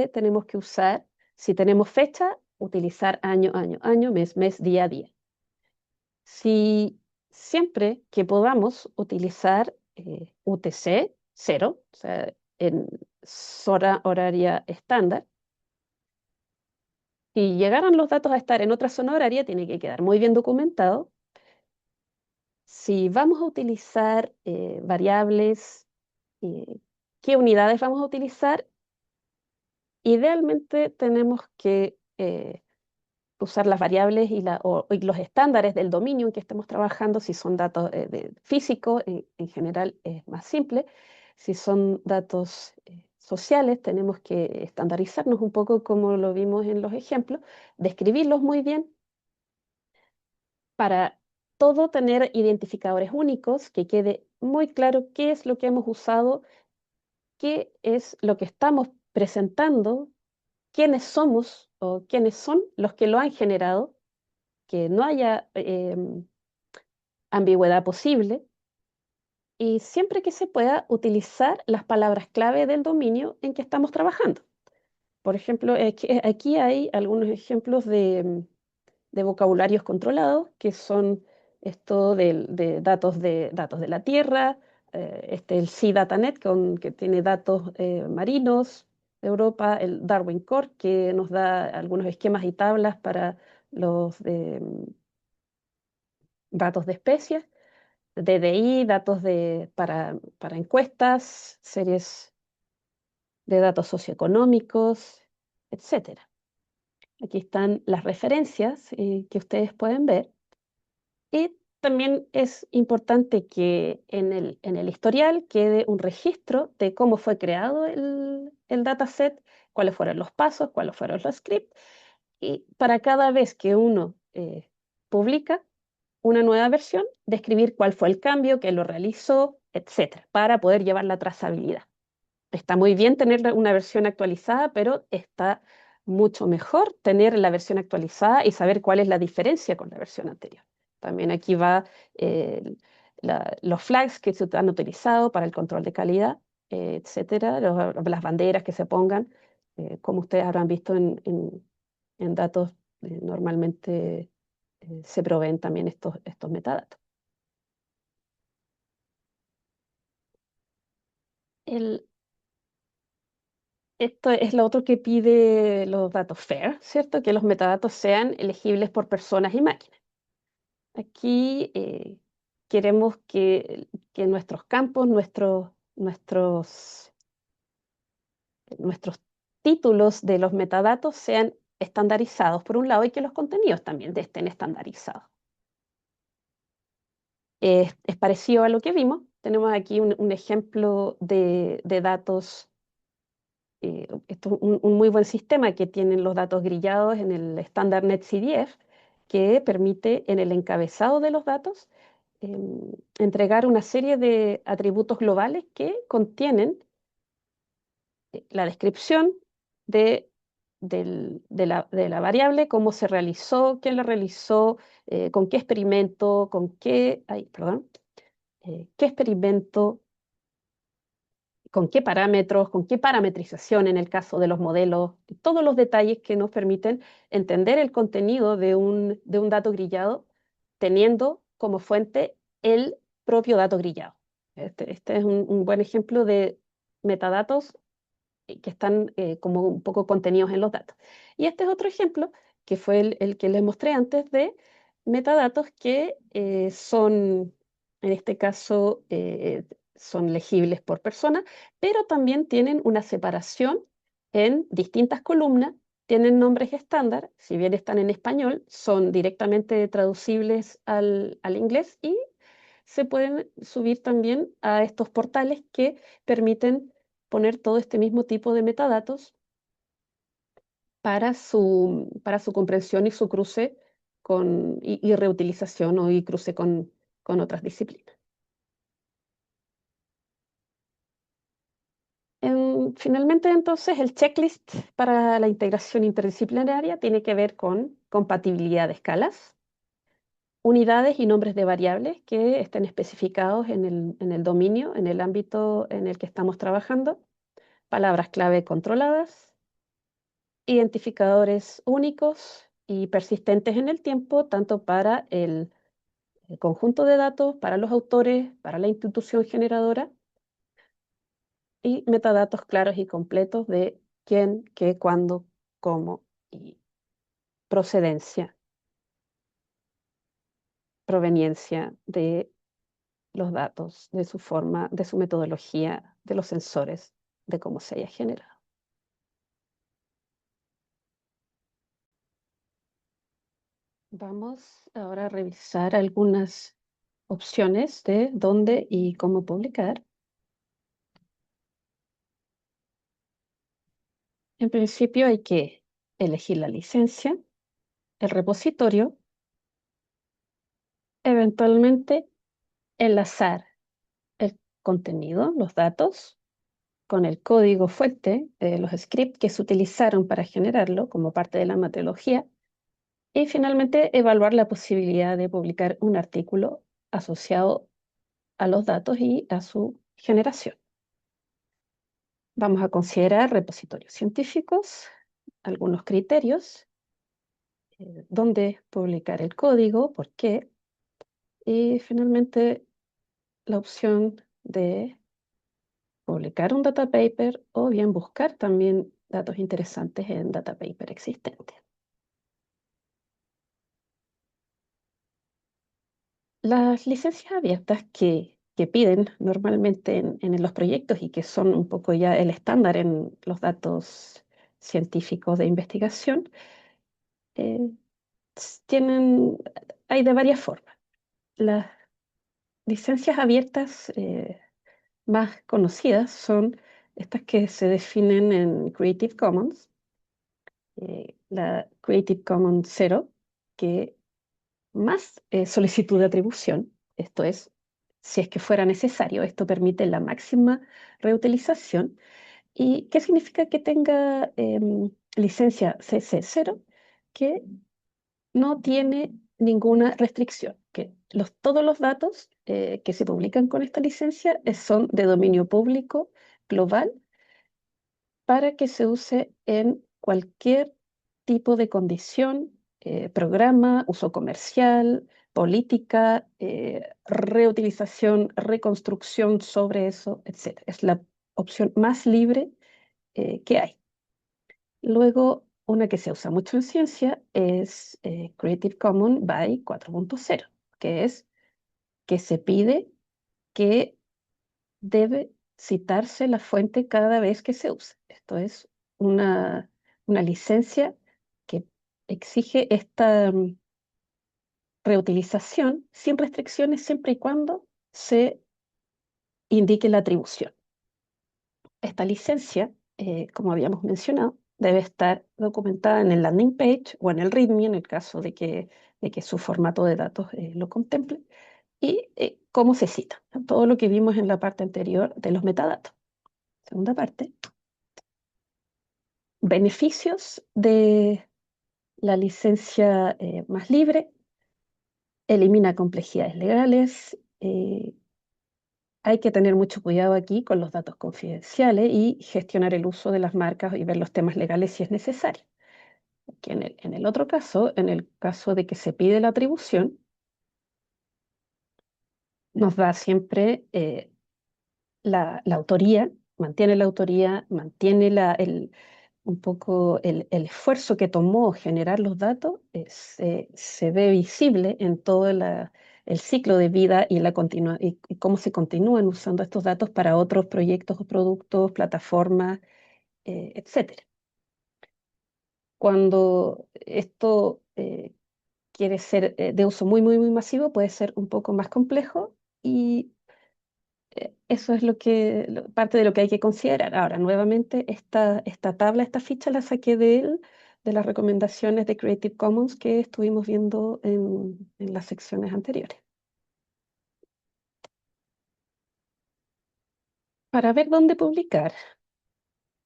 tenemos que usar, si tenemos fecha, utilizar año, mes, día, día. Si siempre que podamos utilizar UTC 0, o sea, en zona horaria estándar, si llegaran los datos a estar en otra zona horaria, tiene que quedar muy bien documentado. Si vamos a utilizar variables, qué unidades vamos a utilizar, idealmente tenemos que usar las variables y los estándares del dominio en que estemos trabajando. Si son datos físicos, en general es más simple. Si son datos sociales, tenemos que estandarizarnos un poco como lo vimos en los ejemplos, describirlos muy bien para todo tener identificadores únicos, que quede muy claro qué es lo que hemos usado, qué es lo que estamos presentando, quiénes somos o quiénes son los que lo han generado, que no haya ambigüedad posible y siempre que se pueda utilizar las palabras clave del dominio en que estamos trabajando. Por ejemplo, aquí hay algunos ejemplos de vocabularios controlados, que son esto de datos de la Tierra, el Sea DataNet, que tiene datos marinos de Europa, el Darwin Core, que nos da algunos esquemas y tablas para los datos de especies, DDI, para encuestas, series de datos socioeconómicos, etcétera. Aquí están las referencias que ustedes pueden ver. Y también es importante que en el historial quede un registro de cómo fue creado el dataset, cuáles fueron los pasos, cuáles fueron los scripts, y para cada vez que uno publica una nueva versión, describir cuál fue el cambio, que lo realizó, etcétera, para poder llevar la trazabilidad. Está muy bien tener una versión actualizada, pero está mucho mejor tener la versión actualizada y saber cuál es la diferencia con la versión anterior. También aquí va eh, los flags que se han utilizado para el control de calidad, etcétera, las banderas que se pongan, como ustedes habrán visto en datos, normalmente se proveen también estos metadatos. El, Esto es lo otro que pide los datos FAIR, ¿cierto? Que los metadatos sean elegibles por personas y máquinas. Aquí queremos que nuestros campos, nuestros títulos de los metadatos sean estandarizados por un lado y que los contenidos también estén estandarizados. Es parecido a lo que vimos. Tenemos aquí un ejemplo de datos. Esto es un muy buen sistema que tienen los datos grillados en el estándar NetCDF que permite en el encabezado de los datos entregar una serie de atributos globales que contienen la descripción de, de la variable, cómo se realizó, quién la realizó, con qué experimento, con qué, ay, perdón, qué experimento, con qué parámetros, con qué parametrización en el caso de los modelos, todos los detalles que nos permiten entender el contenido de un dato grillado, teniendo como fuente el propio dato grillado. Este es un buen ejemplo de metadatos que están como un poco contenidos en los datos. Y este es otro ejemplo, que fue el que les mostré antes, de metadatos que son, en este caso, son legibles por persona, pero también tienen una separación en distintas columnas, tienen nombres estándar, si bien están en español, son directamente traducibles al inglés y se pueden subir también a estos portales que permiten poner todo este mismo tipo de metadatos para su comprensión y su cruce y reutilización y cruce con otras disciplinas. Finalmente, entonces, el checklist para la integración interdisciplinaria tiene que ver con compatibilidad de escalas, unidades y nombres de variables que estén especificados en el dominio, en el ámbito en el que estamos trabajando, palabras clave controladas, identificadores únicos y persistentes en el tiempo, tanto para el conjunto de datos, para los autores, para la institución generadora, y metadatos claros y completos de quién, qué, cuándo, cómo y procedencia, proveniencia de los datos, de su forma, de su metodología, de los sensores, de cómo se haya generado. Vamos ahora a revisar algunas opciones de dónde y cómo publicar. En principio hay que elegir la licencia, el repositorio, eventualmente enlazar el contenido, los datos, con el código fuente, los scripts que se utilizaron para generarlo como parte de la metodología, y finalmente evaluar la posibilidad de publicar un artículo asociado a los datos y a su generación. Vamos a considerar repositorios científicos, algunos criterios, dónde publicar el código, por qué, y finalmente la opción de publicar un data paper o bien buscar también datos interesantes en data paper existentes. Las licencias abiertas que piden normalmente en los proyectos y que son un poco ya el estándar en los datos científicos de investigación, eh, tienen, hay de varias formas. Las licencias abiertas más conocidas son estas que se definen en Creative Commons, la Creative Commons 0, que más solicitud de atribución, esto es, si es que fuera necesario, esto permite la máxima reutilización. ¿Y qué significa que tenga licencia CC0? Que no tiene ninguna restricción, que todos los datos que se publican con esta licencia son de dominio público global para que se use en cualquier tipo de condición, programa, uso comercial, política, reutilización, reconstrucción sobre eso, etc. Es la opción más libre que hay. Luego, una que se usa mucho en ciencia es Creative Commons by 4.0, que es que se pide que debe citarse la fuente cada vez que se use. Esto es una licencia que exige esta reutilización sin restricciones siempre y cuando se indique la atribución. Esta licencia, como habíamos mencionado, debe estar documentada en el landing page o en el README en el caso de que su formato de datos lo contemple, y cómo se cita, ¿no? Todo lo que vimos en la parte anterior de los metadatos. Segunda parte, beneficios de la licencia más libre, elimina complejidades legales. Hay que tener mucho cuidado aquí con los datos confidenciales y gestionar el uso de las marcas y ver los temas legales si es necesario. Que en el otro caso, en el caso de que se pide la atribución, nos da siempre la autoría, mantiene un poco el esfuerzo que tomó generar los datos, se ve visible en todo el ciclo de vida y, y cómo se continúan usando estos datos para otros proyectos o productos, plataformas, etcétera. Cuando esto quiere ser de uso muy masivo, puede ser un poco más complejo y eso es parte de lo que hay que considerar. Ahora, nuevamente, esta tabla, esta ficha la saqué de las recomendaciones de Creative Commons que estuvimos viendo en las secciones anteriores. Para ver dónde publicar,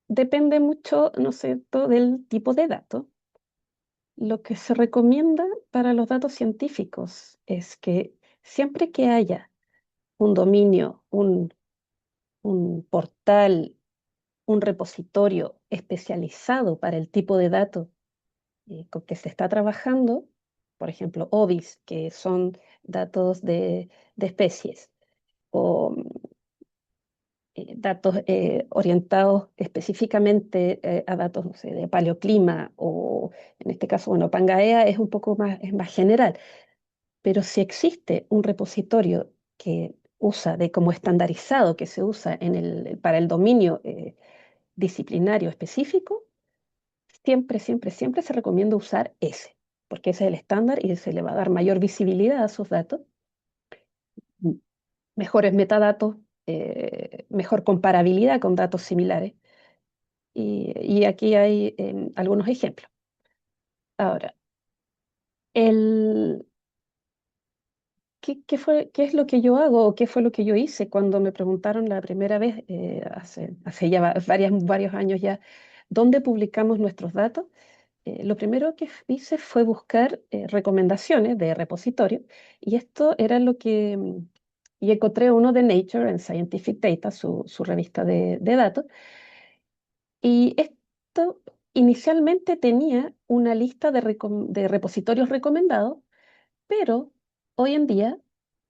depende mucho, ¿no es cierto?, del tipo de dato. Lo que se recomienda para los datos científicos es que siempre que haya un dominio, un portal, un repositorio especializado para el tipo de datos con que se está trabajando, por ejemplo, OBIS, que son datos de especies, o datos orientados específicamente a datos, no sé, de paleoclima, o en este caso, bueno, Pangaea es un poco más, es más general, pero si existe un repositorio que usa de como estandarizado, que se usa para el dominio disciplinario específico, siempre se recomienda usar ese, porque ese es el estándar y se le va a dar mayor visibilidad a sus datos, mm, mejores metadatos, mejor comparabilidad con datos similares. Y aquí hay algunos ejemplos. Ahora, el, qué es lo que yo hago o qué fue lo que yo hice cuando me preguntaron la primera vez, hace ya varios años ya, dónde publicamos nuestros datos? Lo primero que hice fue buscar recomendaciones de repositorio y esto era y encontré uno de Nature en Scientific Data, su revista de datos, y esto inicialmente tenía una lista de repositorios recomendados, pero hoy en día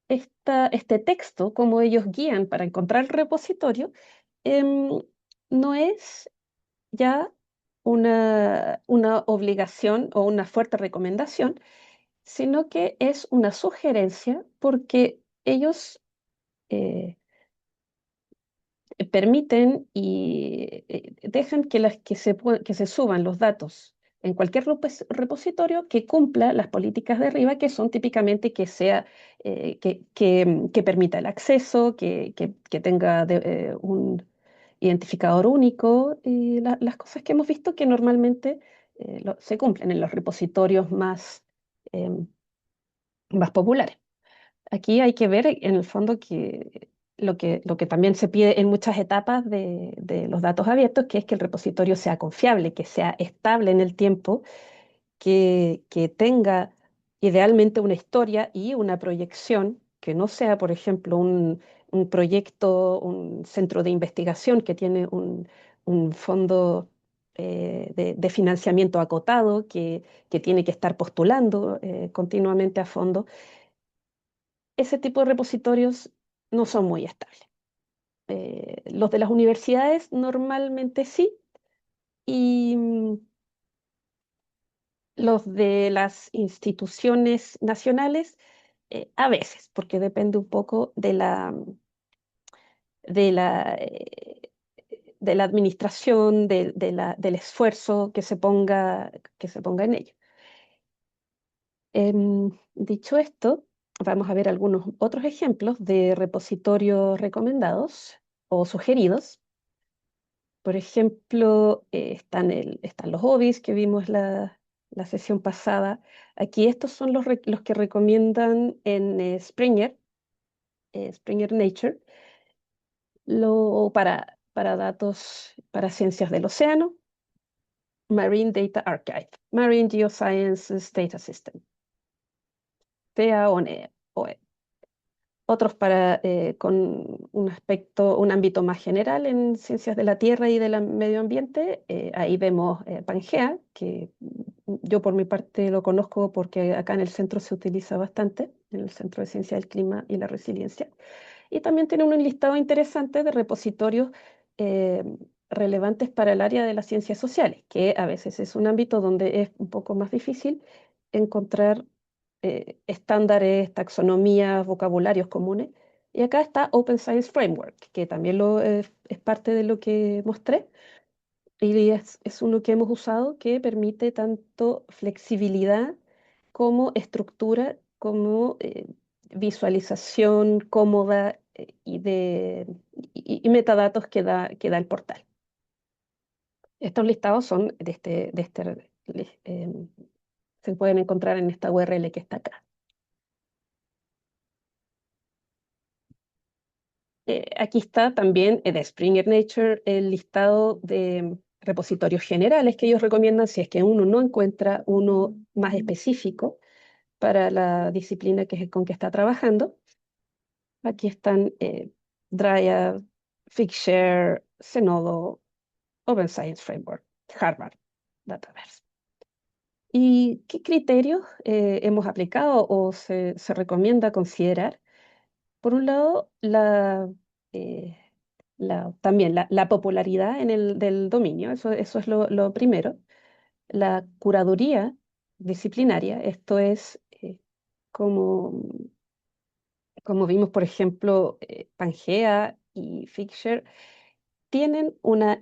este texto, como ellos guían para encontrar el repositorio, em, no es ya una obligación o una fuerte recomendación, sino que es una sugerencia porque ellos eh, permiten y dejan que se suban los datos en cualquier repositorio que cumpla las políticas de arriba, que son típicamente que sea, que permita el acceso, que tenga un identificador único y las cosas que hemos visto que normalmente se cumplen en los repositorios em, más populares. Aquí hay que ver en el fondo que lo que también se pide en muchas etapas de los datos abiertos, que es que el repositorio sea confiable, que sea estable en el tiempo, que tenga idealmente una historia y una proyección, que no sea, por ejemplo, un proyecto, un centro de investigación que tiene un fondo de financiamiento acotado, que tiene que estar postulando continuamente a fondo. Ese tipo de repositorios no son muy estables. Los de las universidades normalmente sí, y los de las instituciones nacionales a veces, porque depende un poco de la, eh, de la administración, del esfuerzo que se ponga en ello. Dicho esto, vamos a ver algunos otros ejemplos de repositorios recomendados o sugeridos. Por ejemplo, están los hobbies que vimos la sesión pasada. Aquí estos son los que recomiendan en Springer Nature, para datos, para ciencias del océano, Marine Data Archive, Marine Geosciences Data System, TAONE. Otros con un aspecto, un ámbito más general en ciencias de la tierra y del medio ambiente. Ahí vemos Pangea, que yo por mi parte lo conozco porque acá en el centro se utiliza bastante, en el Centro de Ciencia del Clima y la Resiliencia. Y también tiene un listado interesante de repositorios eh, relevantes para el área de las ciencias sociales, que a veces es un ámbito donde es un poco más difícil encontrar estándares, taxonomías, vocabularios comunes. Y acá está Open Science Framework, que también es parte de lo que mostré. Y es uno que hemos usado que permite tanto flexibilidad como estructura, como visualización cómoda y metadatos que da el portal. Estos listados son se pueden encontrar en esta URL que está acá. Aquí está también de Springer Nature el listado de repositorios generales que ellos recomiendan si es que uno no encuentra uno más específico para la disciplina con que está trabajando. Aquí están Dryad, Figshare, Zenodo, Open Science Framework, Harvard Dataverse. ¿Y qué criterios hemos aplicado o se recomienda considerar? Por un lado, eh, también la popularidad del dominio, eso es lo primero. La curaduría disciplinaria, esto es como, como vimos, por ejemplo, Pangea y Figshare, piden una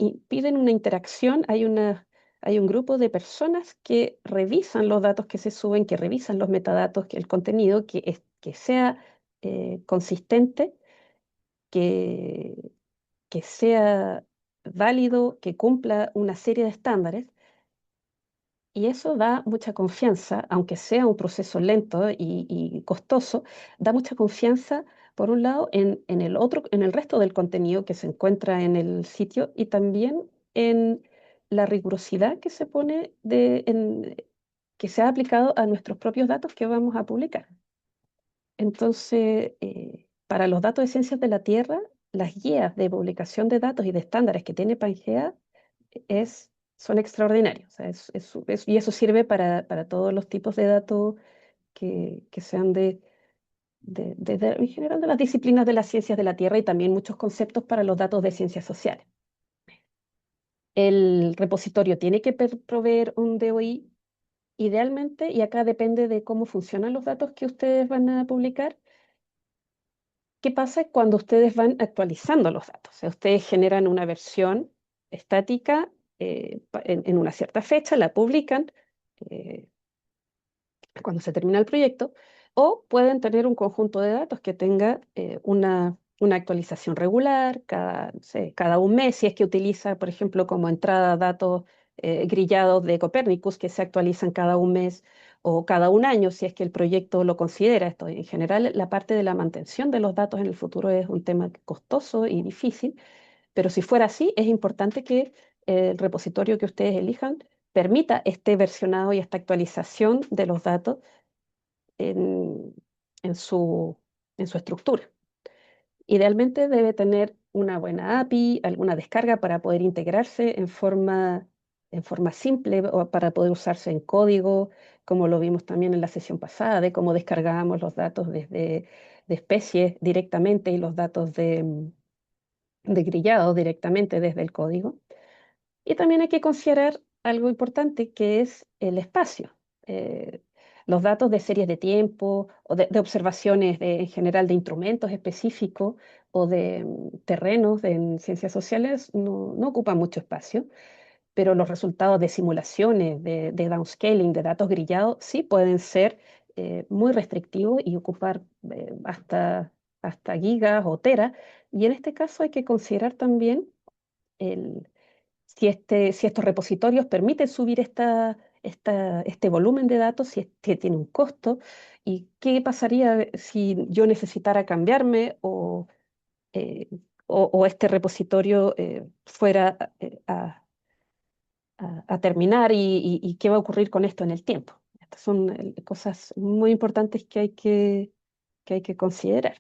interacción, hay un grupo de personas que revisan los datos que se suben, que revisan los metadatos, que el contenido, que sea consistente, que, que sea válido, que cumpla una serie de estándares. Y eso da mucha confianza, aunque sea un proceso lento y costoso, da mucha confianza, por un lado, en el resto del contenido que se encuentra en el sitio y también en la rigurosidad que se pone que se ha aplicado a nuestros propios datos que vamos a publicar. Entonces, para los datos de ciencias de la Tierra, las guías de publicación de datos y de estándares que tiene Pangea son extraordinarios. O sea, y eso sirve para todos los tipos de datos que sean en general de las disciplinas de las ciencias de la Tierra y también muchos conceptos para los datos de ciencias sociales. El repositorio tiene que proveer un DOI idealmente, y acá depende de cómo funcionan los datos que ustedes van a publicar. ¿Qué pasa cuando ustedes van actualizando los datos? O sea, ustedes generan una versión estática en una cierta fecha, la publican eh, cuando se termina el proyecto, o pueden tener un conjunto de datos que tenga una actualización regular no sé, cada un mes, si es que utiliza, por ejemplo, como entrada datos grillados de Copernicus que se actualizan cada un mes o cada un año, si es que el proyecto lo considera. Esto, en general, la parte de la mantención de los datos en el futuro es un tema costoso y difícil, pero si fuera así, es importante que el repositorio que ustedes elijan permita este versionado y esta actualización de los datos en, en su, en su estructura. Idealmente debe tener una buena API, alguna descarga para poder integrarse en forma simple o para poder usarse en código, como lo vimos también en la sesión pasada, de cómo descargábamos los datos de especies directamente y los datos de grillado directamente desde el código. Y también hay que considerar algo importante que es el espacio. Eh, los datos de series de tiempo o de observaciones en general de instrumentos específicos o de terrenos en ciencias sociales no ocupan mucho espacio, pero los resultados de simulaciones, de downscaling, de datos grillados, sí pueden ser muy restrictivos y ocupar hasta gigas o teras. Y en este caso hay que considerar también si estos repositorios permiten subir este volumen de datos, si tiene un costo, y qué pasaría si yo necesitara cambiarme eh, o este repositorio fuera a terminar y qué va a ocurrir con esto en el tiempo. Estas son cosas muy importantes que hay que considerar.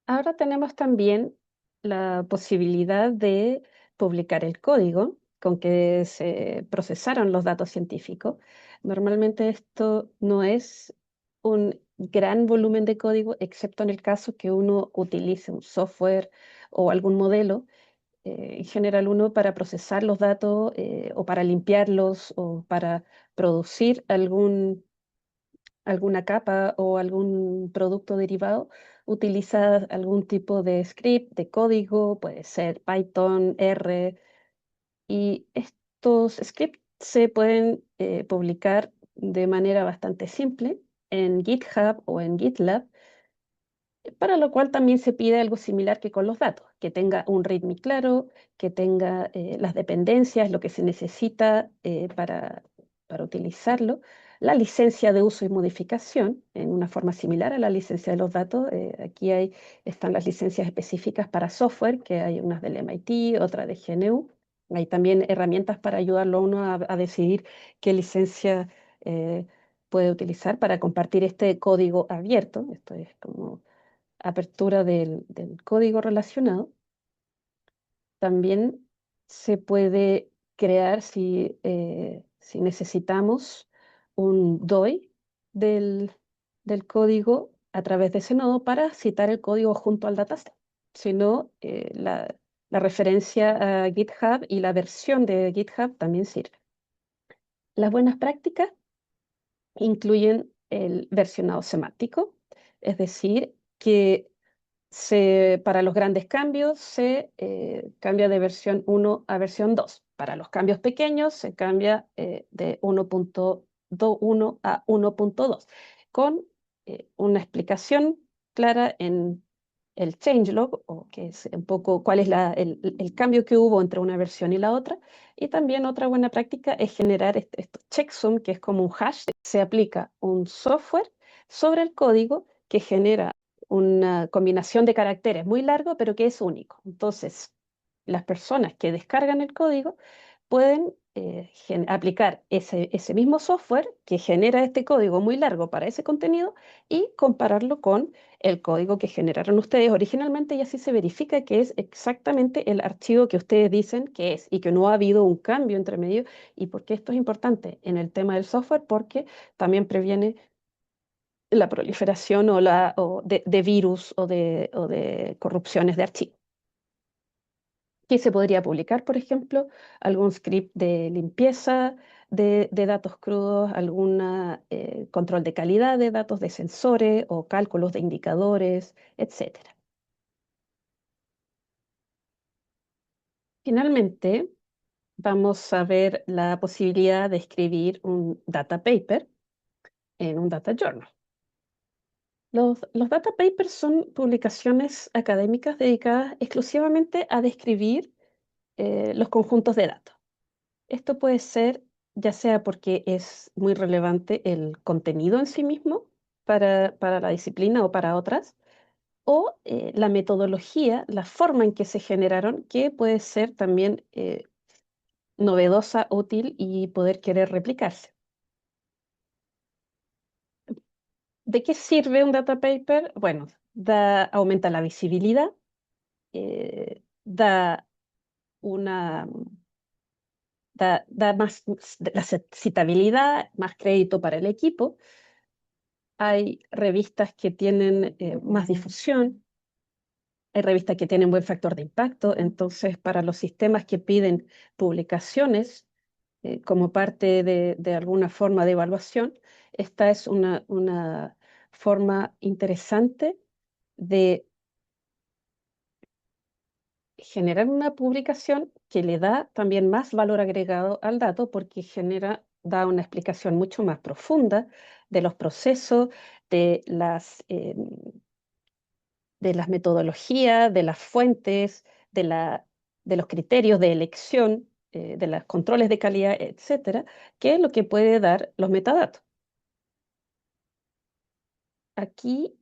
Ahora tenemos también la posibilidad de publicar el código con que se procesaron los datos científicos. Normalmente esto no es un gran volumen de código, excepto en el caso que uno utilice un software o algún modelo, en general uno para procesar los datos o para limpiarlos o para producir alguna capa o algún producto derivado, utiliza algún tipo de script, de código, puede ser Python, R, y estos scripts se pueden publicar de manera bastante simple en GitHub o en GitLab, para lo cual también se pide algo similar que con los datos, que tenga un README claro, que tenga las dependencias, lo que se necesita para utilizarlo, la licencia de uso y modificación en una forma similar a la licencia de los datos. Aquí están las licencias específicas para software, que hay unas del MIT, otra de GNU. Hay también herramientas para ayudarlo a uno a decidir qué licencia eh, puede utilizar para compartir este código abierto. Esto es como apertura del código relacionado. También se puede crear, si necesitamos, un DOI del, del código a través de ese nodo para citar el código junto al dataset. Si no, la referencia a GitHub y la versión de GitHub también sirve. Las buenas prácticas incluyen el versionado semántico, es decir, que para los grandes cambios se cambia de versión 1 a versión 2. Para los cambios pequeños se cambia de 1.21 a 1.2, con una explicación clara en el changelog, o que es un poco cuál es el cambio que hubo entre una versión y la otra. Y también otra buena práctica es generar estos checksum, que es como un hash. Se aplica un software sobre el código que genera una combinación de caracteres muy largo, pero que es único. Entonces, las personas que descargan el código pueden aplicar ese mismo software que genera este código muy largo para ese contenido y compararlo con el código que generaron ustedes originalmente, y así se verifica que es exactamente el archivo que ustedes dicen que es y que no ha habido un cambio entre medio. ¿Y por qué esto es importante en el tema del software? Porque también previene la proliferación de virus o de corrupciones de archivos. ¿Qué se podría publicar, por ejemplo? Algún script de limpieza de datos crudos, algún control de calidad de datos de sensores o cálculos de indicadores, etcétera. Finalmente, vamos a ver la posibilidad de escribir un data paper en un data journal. Los data papers son publicaciones académicas dedicadas exclusivamente a describir los conjuntos de datos. Esto puede ser ya sea porque es muy relevante el contenido en sí mismo para la disciplina o para otras, o la metodología, la forma en que se generaron, que puede ser también novedosa, útil y poder querer replicarse. ¿De qué sirve un data paper? Bueno, aumenta la visibilidad, da una da más la citabilidad, más crédito para el equipo. Hay revistas que tienen más difusión, hay revistas que tienen buen factor de impacto. Entonces, para los sistemas que piden publicaciones como parte de alguna forma de evaluación, esta es una forma interesante de generar una publicación que le da también más valor agregado al dato, porque da una explicación mucho más profunda de los procesos, de de las metodologías, de las fuentes, de los criterios de elección, de los controles de calidad, etcétera, que es lo que puede dar los metadatos. Aquí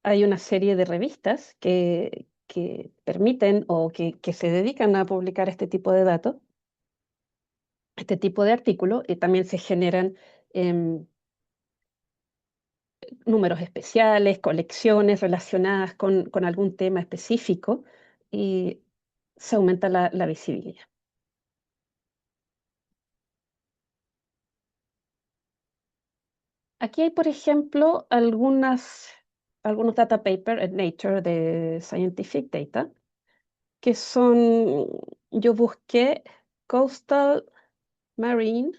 hay una serie de revistas que permiten o que se dedican a publicar este tipo de datos, este tipo de artículos, y también se generan em, números especiales, colecciones relacionadas con algún tema específico y se aumenta la visibilidad. Aquí hay, por ejemplo, algunos data papers en Nature de Scientific Data, que son, yo busqué Coastal Marine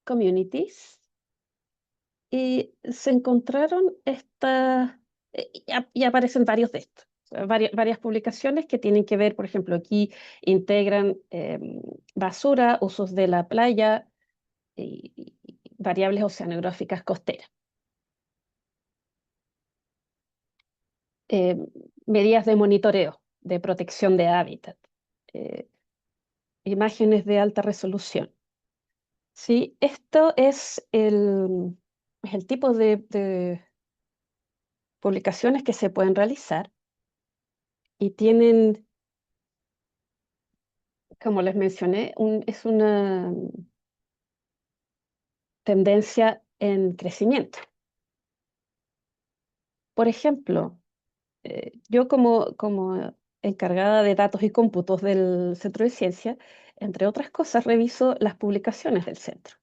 Communities y se encontraron y aparecen varios de estos. O sea, varias publicaciones que tienen que ver, por ejemplo, aquí integran basura, usos de la playa y variables oceanográficas costeras. eh, Medidas de monitoreo, de protección de hábitat, eh, imágenes de alta resolución. Sí, esto es el tipo de publicaciones que se pueden realizar y tienen, como les mencioné, es una tendencia en crecimiento. Por ejemplo, yo como encargada de datos y cómputos del Centro de Ciencia, entre otras cosas, reviso las publicaciones del centro.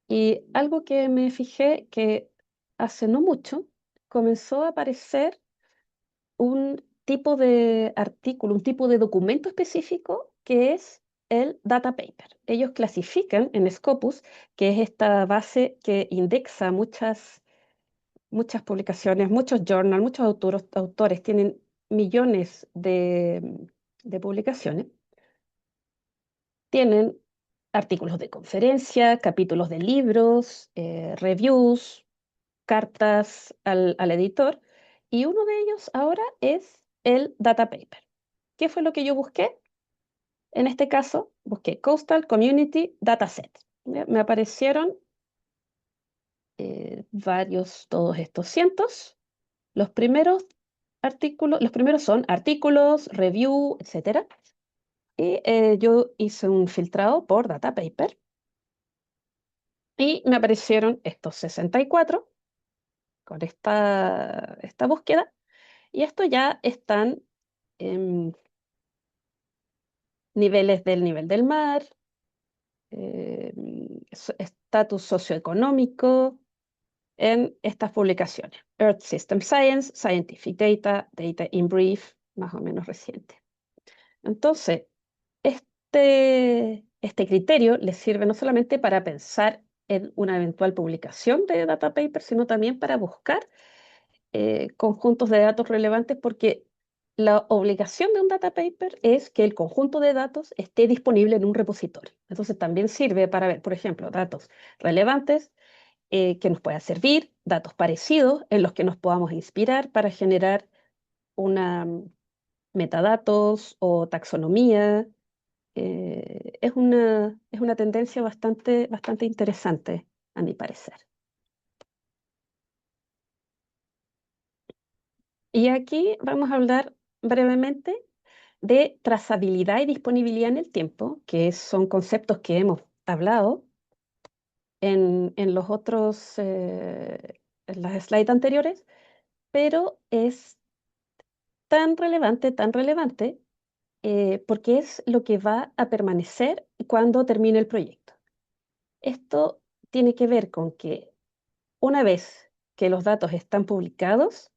Y algo que me fijé que hace no mucho comenzó a aparecer un tipo de artículo, un tipo de documento específico que es el data paper. Ellos clasifican en Scopus, que es esta base que indexa muchas publicaciones, muchos journals, muchos autores tienen millones de publicaciones, tienen artículos de conferencia, capítulos de libros, reviews, cartas al editor, y uno de ellos ahora es el data paper. ¿Qué fue lo que yo busqué? En este caso, busqué Coastal Community Dataset. Me aparecieron varios, todos estos cientos. Los primeros los primeros son artículos, review, etcétera. Y yo hice un filtrado por data paper y me aparecieron estos 64 con esta búsqueda. Y esto ya están en niveles del nivel del mar, estatus socioeconómico en estas publicaciones. Earth System Science, Scientific Data, Data in Brief, más o menos reciente. Entonces, este criterio les sirve no solamente para pensar en una eventual publicación de data paper, sino también para buscar conjuntos de datos relevantes, porque la obligación de un data paper es que el conjunto de datos esté disponible en un repositorio. Entonces también sirve para ver, por ejemplo, datos relevantes que nos puedan servir, datos parecidos en los que nos podamos inspirar para generar una metadatos o taxonomía. Es una tendencia bastante interesante, a mi parecer. Y aquí vamos a hablar brevemente de trazabilidad y disponibilidad en el tiempo, que son conceptos que hemos hablado en los otros, en las slides anteriores, pero es tan relevante, porque es lo que va a permanecer cuando termine el proyecto. Esto tiene que ver con que una vez que los datos están publicados,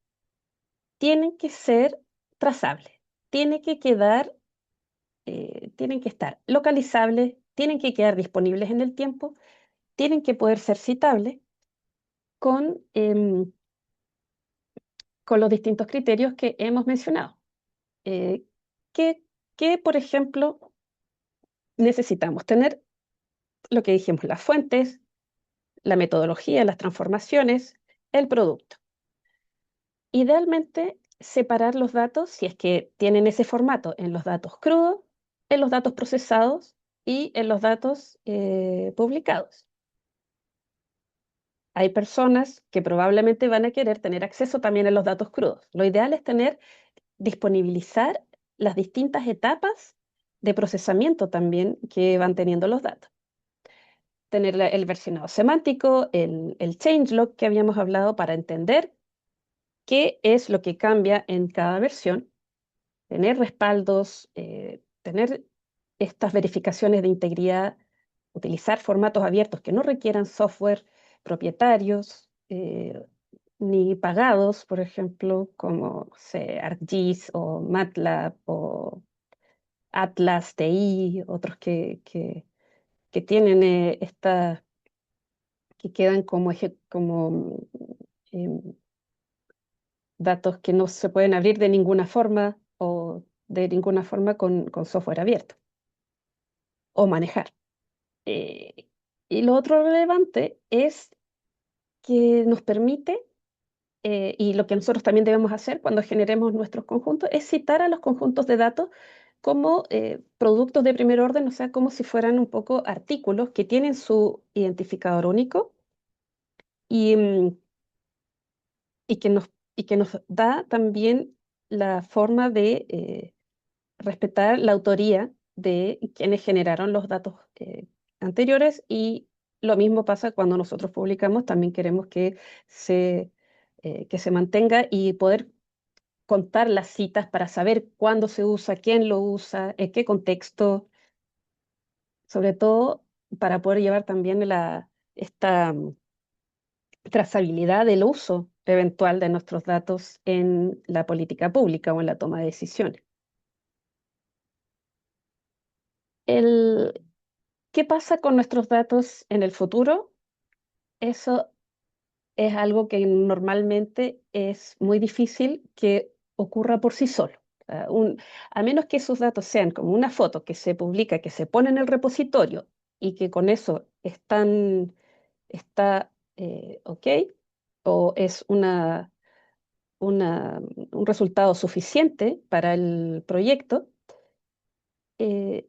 tienen que ser trazables, tiene que quedar tienen que estar localizables, tienen que quedar disponibles en el tiempo, tienen que poder ser citables con, con los distintos criterios que hemos mencionado. Eh, que, por ejemplo, necesitamos tener lo que dijimos, las fuentes, la metodología, las transformaciones, el producto. Idealmente, separar los datos, si es que tienen ese formato, en los datos crudos, en los datos procesados y en los datos publicados. Hay personas que probablemente van a querer tener acceso también a los datos crudos. Lo ideal es disponibilizar las distintas etapas de procesamiento también que van teniendo los datos. Tener el versionado semántico, el changelog que habíamos hablado para entender qué es lo que cambia en cada versión, tener respaldos, tener estas verificaciones de integridad, utilizar formatos abiertos que no requieran software propietarios ni pagados, por ejemplo, como no sé, ArcGIS o MATLAB o Atlas TI, otros que tienen que quedan como em, datos que no se pueden abrir de ninguna forma o de ninguna forma con software abierto o manejar. Eh, y lo otro relevante es que nos permite, y lo que nosotros también debemos hacer cuando generemos nuestros conjuntos, es citar a los conjuntos de datos como productos de primer orden, o sea, como si fueran un poco artículos que tienen su identificador único y, y que y que nos da también la forma de respetar la autoría de quienes generaron los datos anteriores y lo mismo pasa cuando nosotros publicamos, también queremos que se mantenga y poder contar las citas para saber cuándo se usa, quién lo usa, en qué contexto, sobre todo para poder llevar también esta trazabilidad del uso eventual de nuestros datos en la política pública o en la toma de decisiones. El, ¿Qué pasa con nuestros datos en el futuro? Eso es algo que normalmente es muy difícil que ocurra por sí solo. A menos que esos datos sean como una foto que se publica, que se pone en el repositorio y que con eso está ok, o es un resultado suficiente para el proyecto, eh,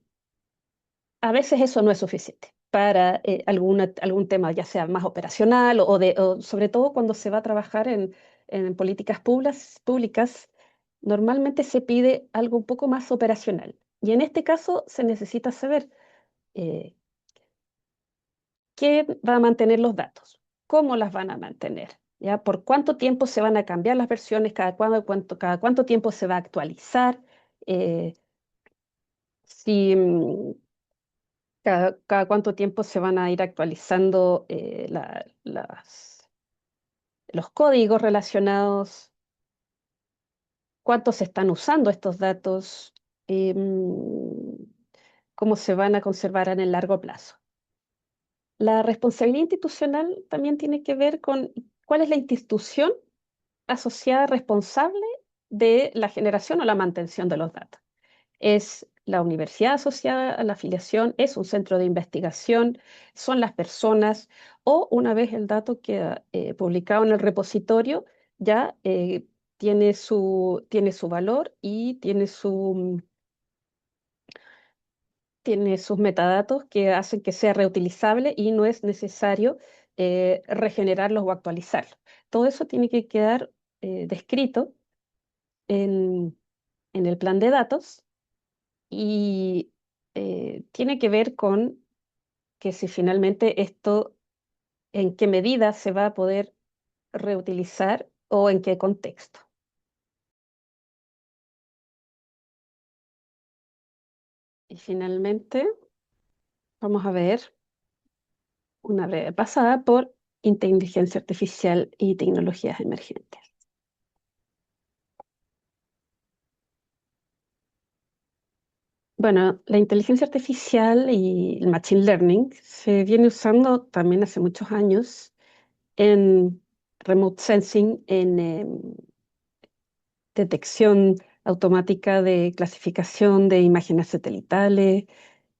a veces eso no es suficiente para algún tema, ya sea más operacional o sobre todo cuando se va a trabajar en políticas públicas, normalmente se pide algo un poco más operacional. Y en este caso se necesita saber eh, quién va a mantener los datos, cómo las van a mantener, ¿ya? Por cuánto tiempo se van a cambiar las versiones, cada cuánto tiempo se va a actualizar, eh, si, cada cuánto tiempo se van a ir actualizando los códigos relacionados, cuánto se están usando estos datos, cómo se van a conservar en el largo plazo. La responsabilidad institucional también tiene que ver con cuál es la institución asociada responsable de la generación o la mantención de los datos. Es la universidad asociada a la afiliación, es un centro de investigación, son las personas, o una vez el dato queda publicado en el repositorio, ya tiene su valor y tiene sus metadatos que hacen que sea reutilizable y no es necesario regenerarlos o actualizarlos. Todo eso tiene que quedar descrito en en el plan de datos y tiene que ver con que si finalmente esto, en qué medida se va a poder reutilizar o en qué contexto. Y finalmente vamos a ver una breve pasada por inteligencia artificial y tecnologías emergentes. Bueno, la inteligencia artificial y el machine learning se viene usando también hace muchos años en remote sensing, en detección automática de clasificación de imágenes satelitales,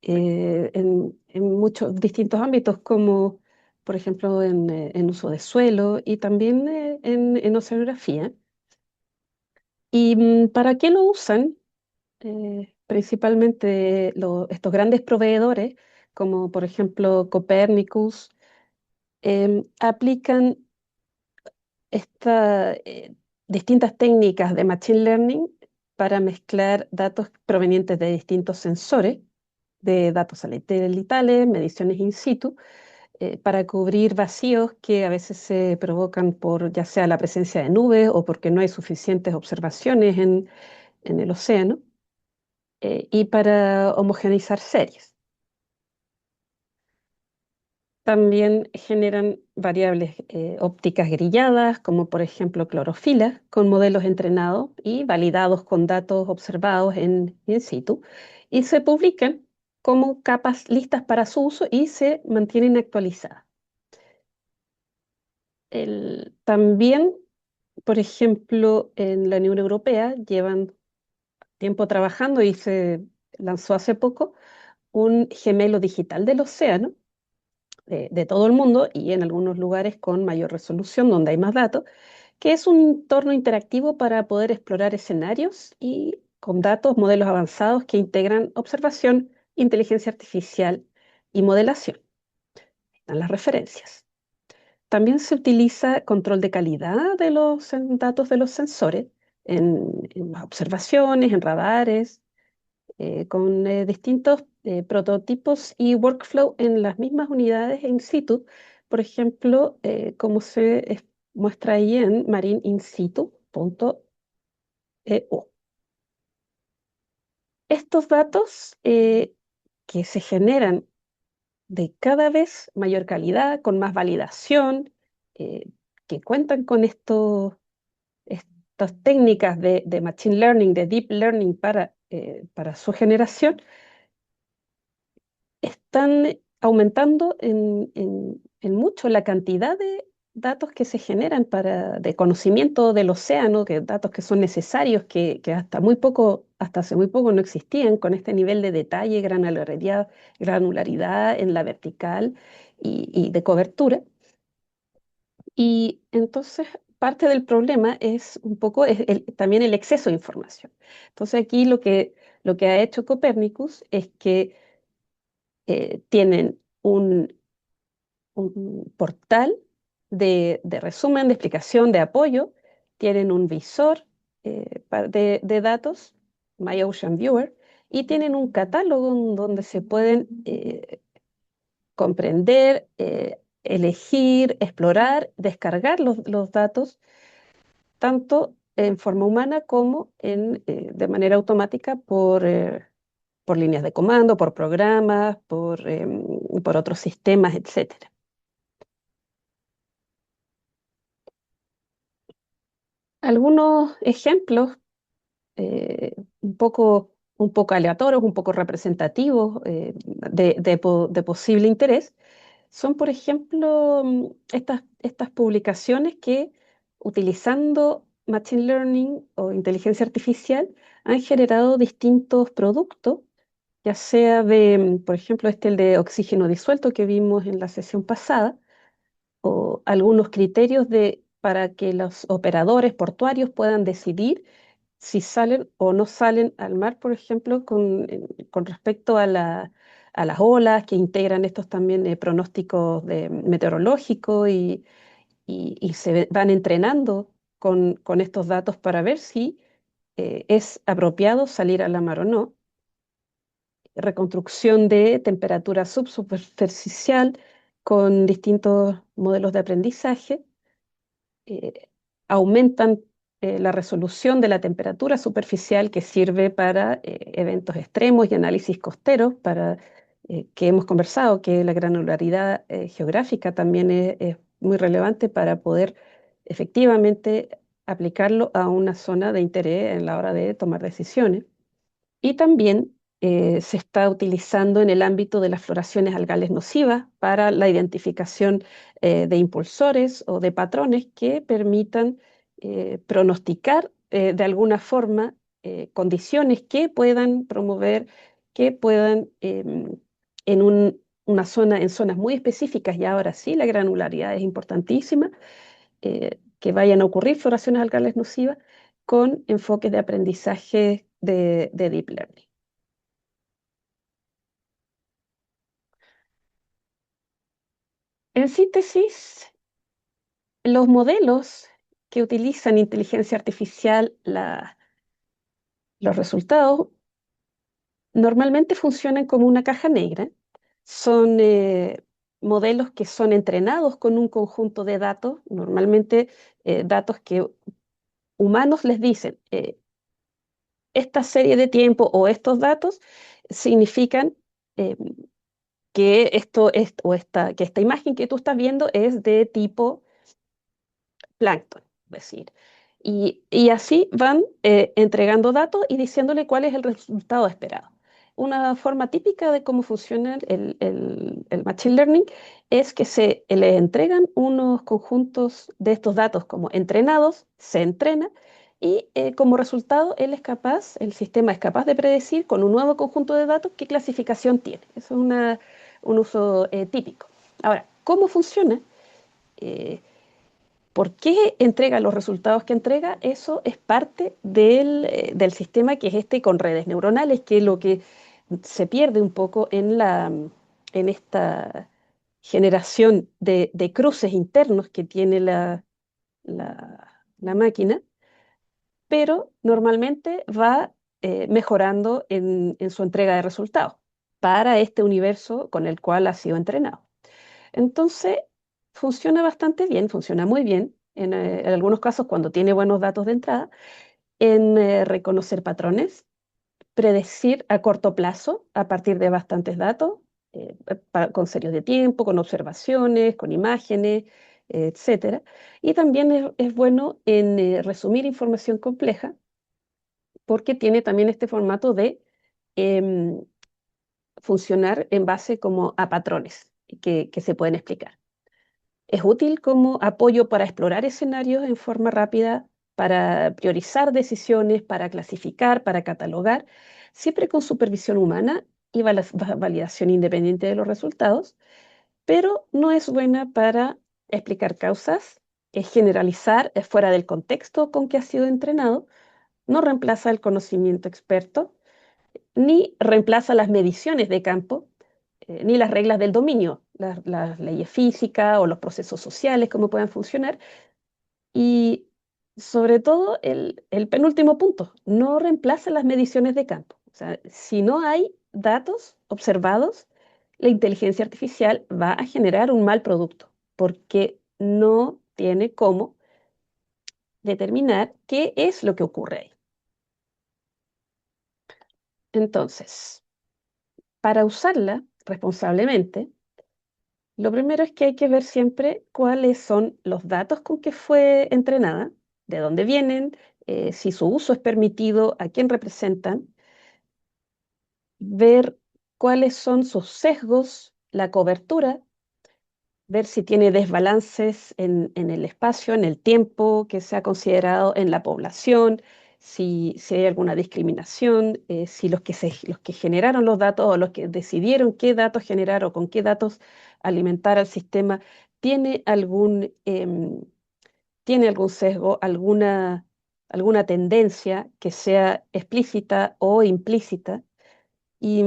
en muchos distintos ámbitos, como por ejemplo en uso de suelo y también en oceanografía. ¿Y para qué lo usan? Principalmente estos grandes proveedores, como por ejemplo Copernicus, aplican distintas técnicas de Machine Learning para mezclar datos provenientes de distintos sensores, de datos satelitales, mediciones in situ, para cubrir vacíos que a veces se provocan por ya sea la presencia de nubes o porque no hay suficientes observaciones en el océano, y para homogeneizar series. También generan variables ópticas grilladas, como por ejemplo clorofila, con modelos entrenados y validados con datos observados in situ, y se publican como capas listas para su uso y se mantienen actualizadas. También, por ejemplo, en la Unión Europea llevan tiempo trabajando y se lanzó hace poco un gemelo digital del océano, de todo el mundo y en algunos lugares con mayor resolución, donde hay más datos, que es un entorno interactivo para poder explorar escenarios y con datos, modelos avanzados que integran observación, inteligencia artificial y modelación. Están las referencias. También se utiliza control de calidad de los datos de los sensores en las observaciones, en radares, con distintos prototipos y workflow en las mismas unidades in situ, por ejemplo, como muestra ahí en marineinsitu.eu. Estos datos que se generan de cada vez mayor calidad, con más validación, que cuentan con estas técnicas de machine learning, de deep learning para su generación, están aumentando en mucho la cantidad de datos que se generan de conocimiento del océano, datos que son necesarios, que hasta hace muy poco no existían, con este nivel de detalle, granularidad en la vertical y de cobertura. Y entonces parte del problema es un poco también el exceso de información. Entonces aquí lo que ha hecho Copernicus es que tienen un portal de resumen, de explicación, de apoyo, tienen un visor de datos, MyOcean Viewer, y tienen un catálogo donde se pueden comprender, elegir, explorar, descargar los datos, tanto en forma humana como de manera automática por líneas de comando, por programas, por otros sistemas, etcétera. Algunos ejemplos un poco aleatorios, un poco representativos de posible interés son, por ejemplo, estas publicaciones que, utilizando Machine Learning o inteligencia artificial, han generado distintos productos, ya sea por ejemplo, el de oxígeno disuelto que vimos en la sesión pasada, o algunos criterios para que los operadores portuarios puedan decidir si salen o no salen al mar, por ejemplo, con respecto a las olas que integran estos también pronósticos meteorológicos y van entrenando con estos datos para ver si es apropiado salir a la mar o no. Reconstrucción de temperatura subsuperficial con distintos modelos de aprendizaje, eh, aumentan la resolución de la temperatura superficial que sirve para eventos extremos y análisis costeros, que hemos conversado, que la granularidad geográfica también es muy relevante para poder efectivamente aplicarlo a una zona de interés en la hora de tomar decisiones. Y también se está utilizando en el ámbito de las floraciones algales nocivas para la identificación de impulsores o de patrones que permitan pronosticar de alguna forma condiciones que puedan promover, que puedan en zonas muy específicas, y ahora sí la granularidad es importantísima, que vayan a ocurrir floraciones algales nocivas con enfoques de aprendizaje de Deep Learning. En síntesis, los modelos que utilizan inteligencia artificial, los resultados normalmente funcionan como una caja negra. Son modelos que son entrenados con un conjunto de datos, normalmente datos que humanos les dicen, esta serie de tiempo o estos datos significan eh, que que esta imagen que tú estás viendo es de tipo plancton, es decir. Y así van entregando datos y diciéndole cuál es el resultado esperado. Una forma típica de cómo funciona el Machine Learning es que se le entregan unos conjuntos de estos datos como entrenados, se entrena y como resultado el sistema es capaz de predecir con un nuevo conjunto de datos qué clasificación tiene. Eso es un uso típico. Ahora, ¿cómo funciona? Eh, ¿Por qué entrega los resultados que entrega? Eso es parte del sistema que es este con redes neuronales, que es lo que se pierde un poco en esta generación de cruces internos que tiene la máquina, pero normalmente va mejorando en su entrega de resultados para este universo con el cual ha sido entrenado. Entonces, funciona bastante bien, funciona muy bien en algunos casos cuando tiene buenos datos de entrada, en reconocer patrones, predecir a corto plazo a partir de bastantes datos, con serios de tiempo, con observaciones, con imágenes, etcétera. Y también es bueno en resumir información compleja porque tiene también este formato de em, funcionar en base como a patrones que se pueden explicar. Es útil como apoyo para explorar escenarios en forma rápida, para priorizar decisiones, para clasificar, para catalogar, siempre con supervisión humana y validación independiente de los resultados, pero no es buena para explicar causas, es generalizar, es fuera del contexto con que ha sido entrenado, no reemplaza el conocimiento experto, ni reemplaza las mediciones de campo, ni las reglas del dominio, las leyes físicas o los procesos sociales, cómo puedan funcionar. Y sobre todo el penúltimo punto, no reemplaza las mediciones de campo. O sea, si no hay datos observados, la inteligencia artificial va a generar un mal producto porque no tiene cómo determinar qué es lo que ocurre ahí. Entonces, para usarla responsablemente, lo primero es que hay que ver siempre cuáles son los datos con que fue entrenada, de dónde vienen, si su uso es permitido, a quién representan, ver cuáles son sus sesgos, la cobertura, ver si tiene desbalances en el espacio, en el tiempo que se ha considerado en la población, si hay alguna discriminación, si los que generaron los datos o los que decidieron qué datos generar o con qué datos alimentar al sistema, tiene tiene algún sesgo, alguna tendencia que sea explícita o implícita. Y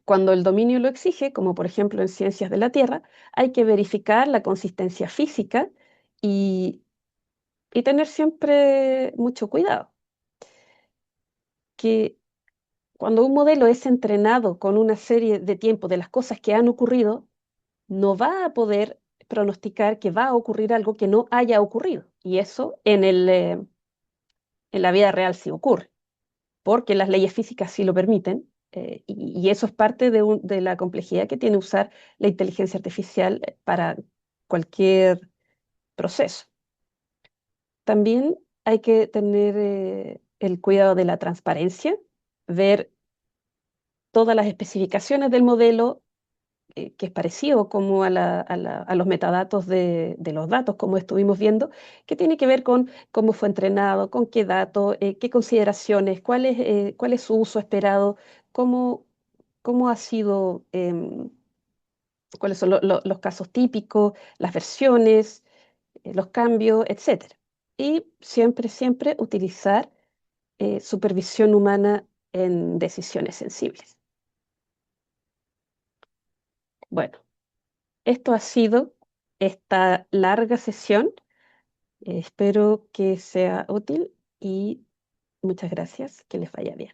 cuando el dominio lo exige, como por ejemplo en ciencias de la Tierra, hay que verificar la consistencia física y, y tener siempre mucho cuidado, que cuando un modelo es entrenado con una serie de tiempo de las cosas que han ocurrido, no va a poder pronosticar que va a ocurrir algo que no haya ocurrido. Y eso en la vida real sí ocurre, porque las leyes físicas sí lo permiten, y eso es parte de la complejidad que tiene usar la inteligencia artificial para cualquier proceso. También hay que tener el cuidado de la transparencia, ver todas las especificaciones del modelo, que es parecido como a los metadatos de los datos, como estuvimos viendo, que tiene que ver con cómo fue entrenado, con qué datos, qué consideraciones, cuál es su uso esperado, cómo, cómo ha sido, cuáles son los casos típicos, las versiones, los cambios, etcétera. y siempre, siempre utilizar supervisión humana en decisiones sensibles. Bueno, esto ha sido esta larga sesión. Espero que sea útil y muchas gracias. Que les vaya bien.